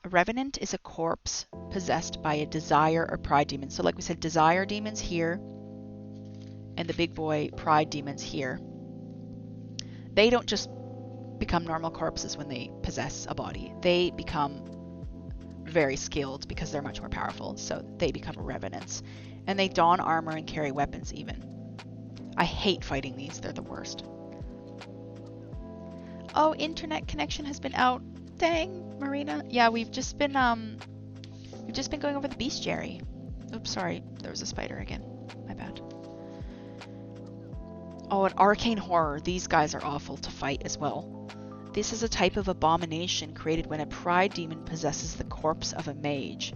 A revenant is a corpse possessed by a desire or pride demon. So like we said, desire demons here, and the big boy pride demons here. They don't just become normal corpses when they possess a body. They become very skilled because they're much more powerful, so they become revenants. And they don armor and carry weapons even. I hate fighting these, they're the worst. Oh, internet connection has been out. Dang, Marina. Yeah, we've just been going over the bestiary. Oops, sorry, there was a spider again. My bad. Oh, an arcane horror. These guys are awful to fight as well. This is a type of abomination created when a pride demon possesses the corpse of a mage.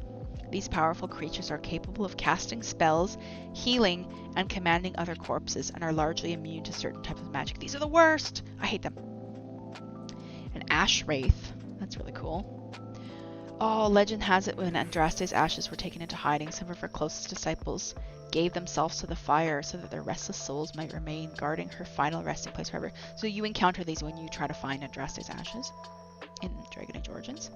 These powerful creatures are capable of casting spells, healing, and commanding other corpses, and are largely immune to certain types of magic. These are the worst! I hate them. An ash wraith. That's really cool. Oh, legend has it when Andraste's ashes were taken into hiding, some of her closest disciples gave themselves to the fire so that their restless souls might remain guarding her final resting place forever. So you encounter these when you try to find Andraste's ashes in Dragon Age Origins.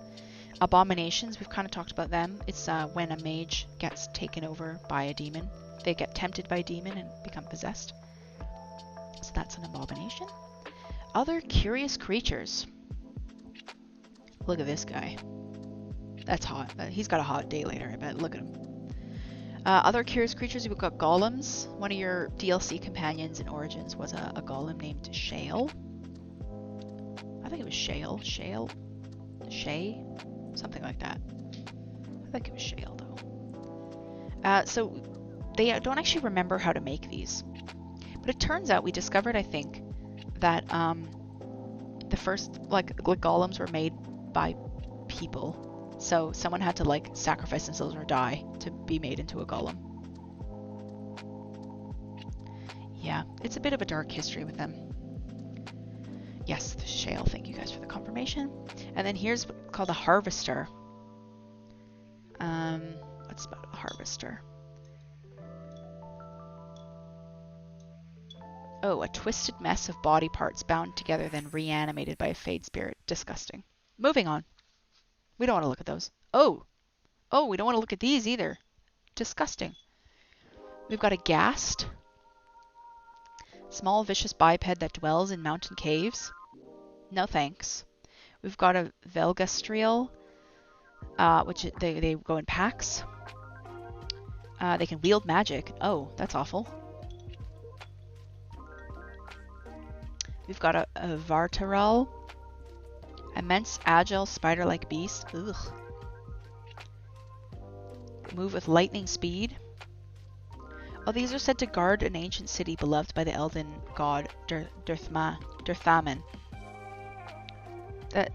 Abominations, we've kind of talked about them. It's when a mage gets taken over by a demon. They get tempted by a demon and become possessed. So that's an abomination. Other curious creatures. Look at this guy. That's hot. He's got a hot day later, I bet. Look at him. Other curious creatures, we've got golems. One of your DLC companions in Origins was a golem named Shale. I think it was Shale. Shay? Something like that. I think it was Shale, though. So they don't actually remember how to make these. But it turns out we discovered, I think, that the first, like golems were made by people. So someone had to like sacrifice themselves or die to be made into a golem. Yeah, it's a bit of a dark history with them. Yes, the shale. Thank you guys for the confirmation. And then here's called a harvester. What's about a harvester? Oh, a twisted mess of body parts bound together, then reanimated by a fade spirit. Disgusting. Moving on. We don't want to look at those. Oh, we don't want to look at these either. Disgusting. We've got a ghast. Small vicious biped that dwells in mountain caves. No thanks. We've got a velgastriel, which they go in packs. They can wield magic. Oh, that's awful. We've got a vartaral. Immense, agile, spider-like beast. Ugh. Move with lightning speed. Oh, these are said to guard an ancient city beloved by the elven god Durthamen.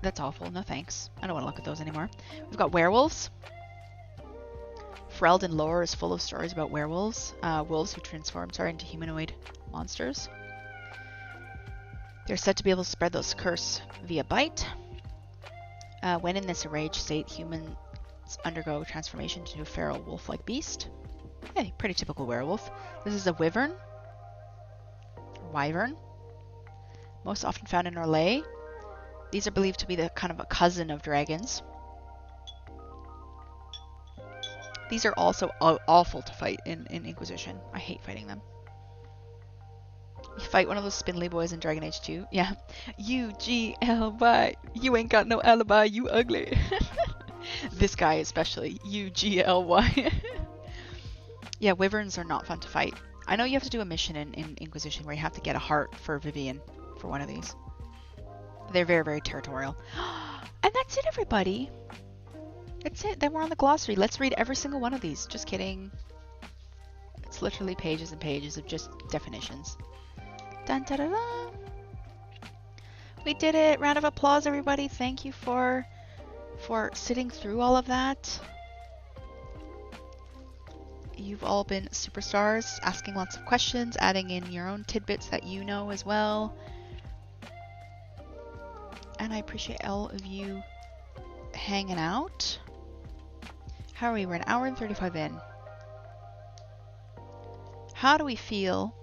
That's awful. No thanks. I don't want to look at those anymore. We've got werewolves. Ferelden lore is full of stories about werewolves. Wolves who transform into humanoid monsters. They're said to be able to spread those curse via bite. When in this rage state, humans undergo transformation into a feral wolf-like beast. Hey, pretty typical werewolf. This is a wyvern. Wyvern. Most often found in Orlais. These are believed to be the kind of a cousin of dragons. These are also awful to fight in Inquisition. I hate fighting them. You fight one of those spindly boys in Dragon Age 2. Yeah. U-G-L-Y. You ain't got no alibi, you ugly. This guy especially. U-G-L-Y. Yeah, wyverns are not fun to fight. I know you have to do a mission in Inquisition where you have to get a heart for Vivian for one of these. They're very, very territorial. And that's it, everybody. That's it. Then we're on the glossary. Let's read every single one of these. Just kidding. It's literally pages and pages of just definitions. Dun, da, da, da. We did it. Round of applause, everybody. Thank you for sitting through all of that. You've all been superstars, asking lots of questions, adding in your own tidbits that you know as well. And I appreciate all of you hanging out. How are we? We're an hour and 35 in. How do we feel?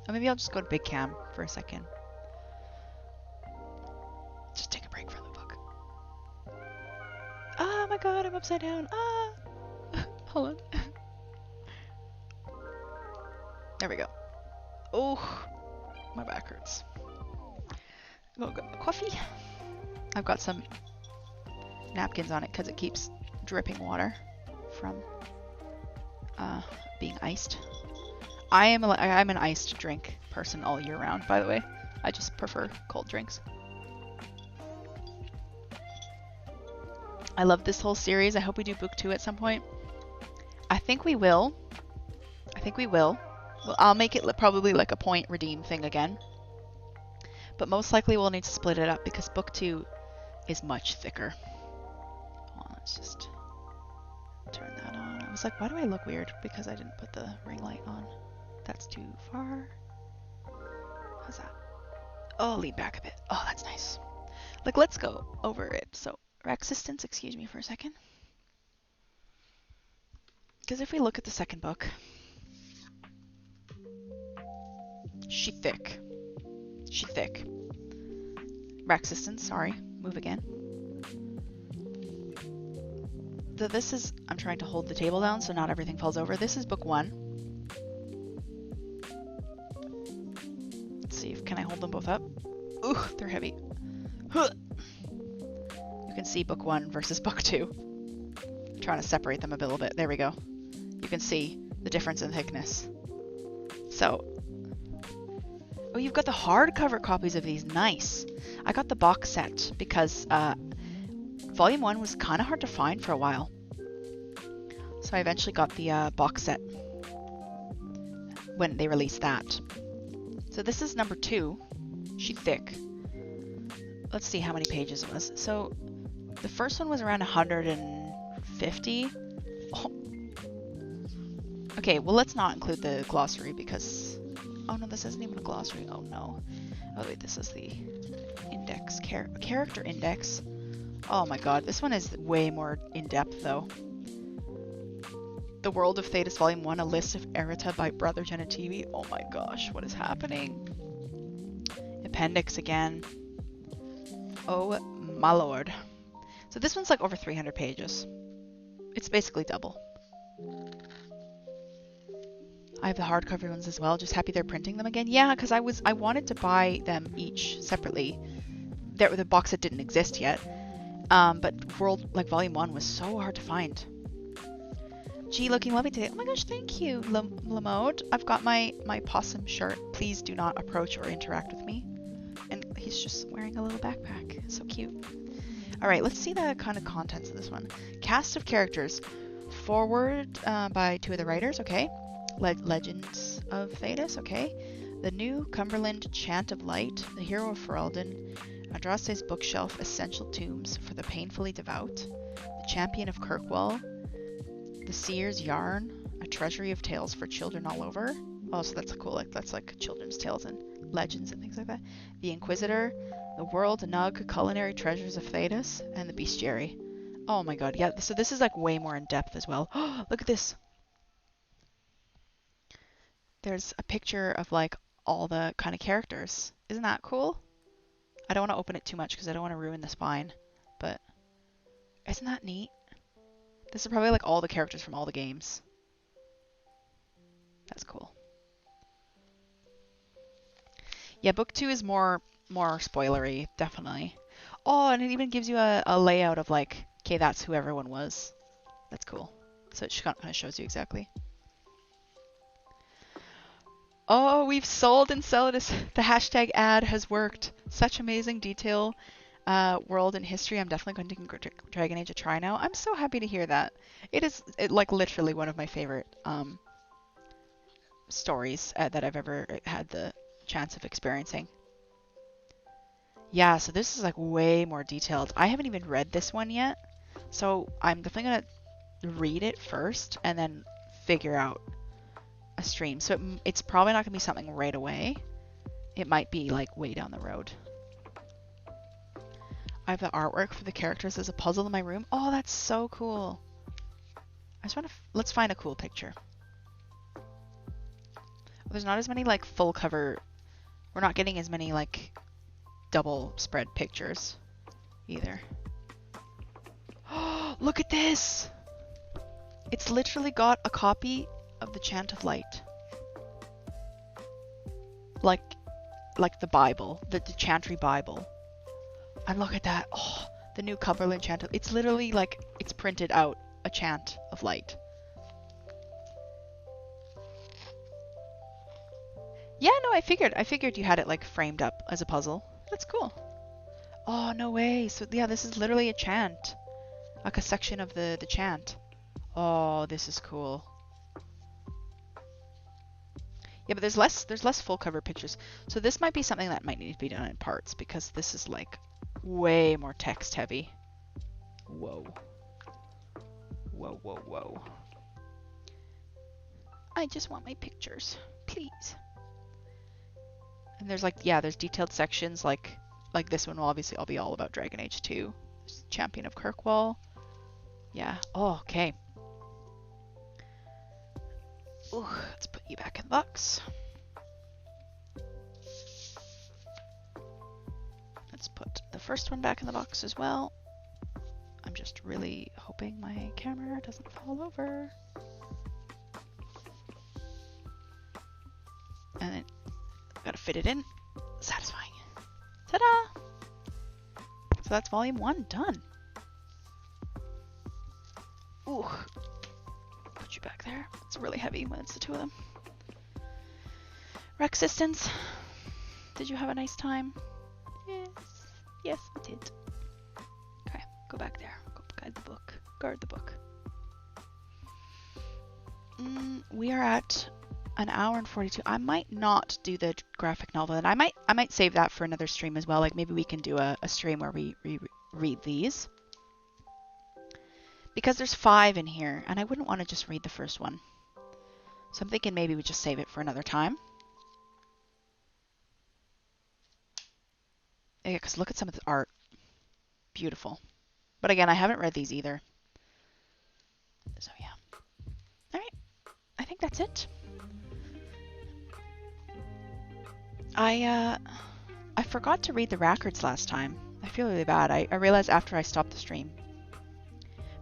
Oh, maybe I'll just go to Big Cam for a second. Just take a break from the book. Oh my god, I'm upside down. Ah! Hold on. There we go. Oh, my back hurts. Go get my coffee. I've got some napkins on it because it keeps dripping water from being iced. I'm an iced drink person all year round, by the way. I just prefer cold drinks. I love this whole series. I hope we do book 2 at some point. I think we will. Well, I'll make it probably like a point redeem thing again. But most likely we'll need to split it up because book 2 is much thicker. Hold on, let's just turn that on. I was like, why do I look weird? Because I didn't put the ring light on. That's too far. How's that? Oh, lean back a bit. Oh, that's nice. Like, let's go over it. So, Rexistence, excuse me for a second. Because if we look at the second book, she thick. Rexistence, sorry. Move again. This is, I'm trying to hold the table down so not everything falls over. This is book 1. Let's see if, can I hold them both up? Ooh, they're heavy. Huh. You can see book 1 versus book 2. I'm trying to separate them a little bit. There we go. You can see the difference in thickness. So, oh, you've got the hardcover copies of these. Nice. I got the box set because Volume 1 was kind of hard to find for a while. So I eventually got the box set when they released that. So this is number 2. She's thick. Let's see how many pages it was. So The first one was around 150. Oh. Okay, well, let's not include the glossary because... Oh no, this isn't even a glossary. Oh no. Oh wait, this is the index. Character index. Oh my god, this one is way more in-depth though. The World of Thedas Volume 1, a list of errata by Brother Genitivi. Oh my gosh, what is happening? Appendix again. Oh my lord. So this one's like over 300 pages. It's basically double. I have the hardcover ones as well. Just happy they're printing them again. Yeah, because I wanted to buy them each separately. There were the box that didn't exist yet. But Volume 1 was so hard to find. Gee, looking lovely today. Oh my gosh, thank you, Lamode. I've got my possum shirt. Please do not approach or interact with me. And he's just wearing a little backpack. So cute. Alright, let's see the kind of contents of this one. Cast of characters. Forward by 2 of the writers, okay. Legends of Thedas, okay. The New Cumberland Chant of Light. The Hero of Ferelden. Andraste's Bookshelf, Essential Tombs for the Painfully Devout. The Champion of Kirkwall. The Seer's Yarn, a treasury of tales for children all over. Oh, so that's cool. That's like children's tales and legends and things like that. The Inquisitor, the World Nug Culinary Treasures of Thedas, and the Bestiary. Oh my god, yeah. So this is like way more in depth as well. Oh, look at this. There's a picture of like all the kind of characters. Isn't that cool? I don't want to open it too much because I don't want to ruin the spine, but isn't that neat? This is probably like all the characters from all the games. That's cool. Yeah, book 2 is more spoilery, definitely. Oh, and it even gives you a layout of like, okay, that's who everyone was. That's cool. So it kind of shows you exactly. Oh, we've sold and sold this. The hashtag ad has worked. Such amazing detail. World and history. I'm definitely going to give Dragon Age a try now. I'm so happy to hear that. It is like literally one of my favorite stories that I've ever had the chance of experiencing. Yeah, so this is like way more detailed. I haven't even read this one yet, so I'm definitely going to read it first and then figure out a stream. So it's probably not going to be something right away. It might be like way down the road. I have the artwork for the characters as a puzzle in my room. Oh, that's so cool. I just want to... let's find a cool picture. There's not as many like full cover... We're not getting as many like double spread pictures either. Oh, look at this! It's literally got a copy of the Chant of Light. Like the Bible. The Chantry Bible. And look at that. Oh, the New Cumberland Chant. It's literally like it's printed out a Chant of Light. Yeah, no, I figured you had it like framed up as a puzzle. That's cool. Oh, no way. So yeah, this is literally a chant. Like a section of the chant. Oh, this is cool. Yeah, but there's less full cover pictures. So this might be something that might need to be done in parts because this is like way more text heavy. Whoa. Whoa, whoa, whoa. I just want my pictures, please. And there's like, yeah, there's detailed sections like this one will obviously all be all about Dragon Age 2. There's Champion of Kirkwall. Yeah. Oh, okay. Ooh, let's put you back in the box. Let's put the first one back in the box as well. I'm just really hoping my camera doesn't fall over. And then gotta fit it in. Satisfying. Ta-da! So that's volume 1 done. Ooh. Put you back there. It's really heavy when it's the two of them. Rexistance. Did you have a nice time? Yes. Yes, I did. Okay, go back there. Go guide the book. Guard the book. We are at an hour and 42. I might not do the graphic novel, and I might save that for another stream as well. Like maybe we can do a stream where we read these. Because there's 5 in here, and I wouldn't want to just read the first one. So I'm thinking maybe we just save it for another time. Yeah, because look at some of the art. Beautiful. But again, I haven't read these either. So yeah. Alright, I think that's it. I forgot to read the records last time. I feel really bad. I realized after I stopped the stream.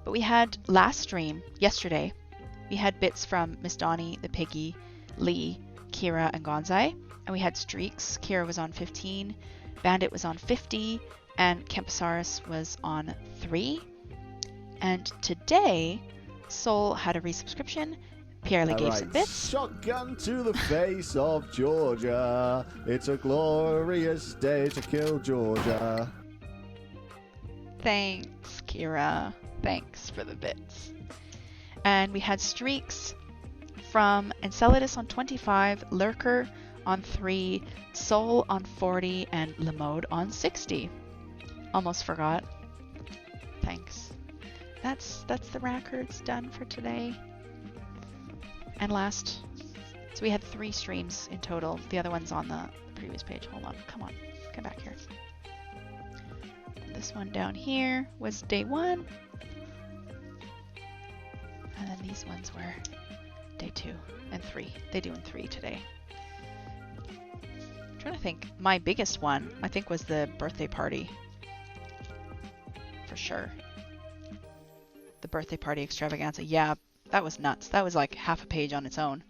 But we had last stream, yesterday, we had bits from Miss Donnie, the Piggy, Lee, Kira, and Gonzai. And we had streaks. Kira was on 15, Bandit was on 50, and Kemposaurus was on 3. And today, Soul had a resubscription. Pierre gave some bits. Shotgun to the face of Georgia. It's a glorious day to kill Georgia. Thanks, Kira. Thanks for the bits. And we had streaks from Enceladus on 25, Lurker on 3, Soul on 40, and Lamode on 60. Almost forgot. Thanks. That's the records done for today. And last, so we had 3 streams in total. The other one's on the previous page. Hold on, come on, come back here. This one down here was day 1. And then these ones were day 2 and 3. They do in 3 today. I'm trying to think. My biggest one, I think, was the birthday party. For sure. The birthday party extravaganza. Yeah, that was nuts. That was like half a page on its own.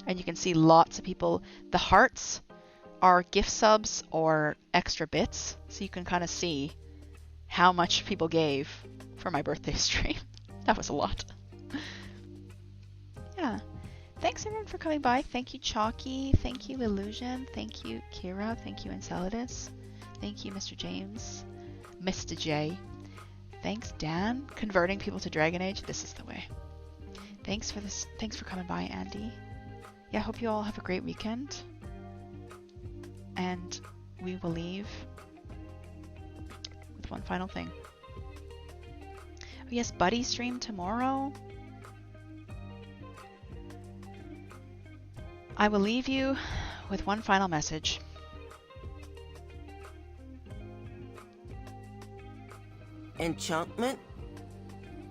And you can see lots of people. The hearts are gift subs or extra bits. So you can kind of see how much people gave for my birthday stream. That was a lot. Yeah. Thanks everyone for coming by. Thank you, Chalky. Thank you, Illusion. Thank you, Kira. Thank you, Enceladus. Thank you, Mr. James. Mr. J. Thanks, Dan. Converting people to Dragon Age. This is the way. Thanks for this. Thanks for coming by, Andy. Yeah, I hope you all have a great weekend. And we will leave with one final thing. Oh yes, Buddy stream tomorrow. I will leave you with one final message. Enchantment?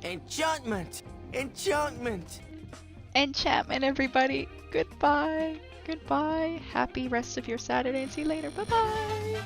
Enchantment! Enchantment! Enchantment, everybody. Goodbye. Goodbye. Happy rest of your Saturday and see you later. Bye-bye.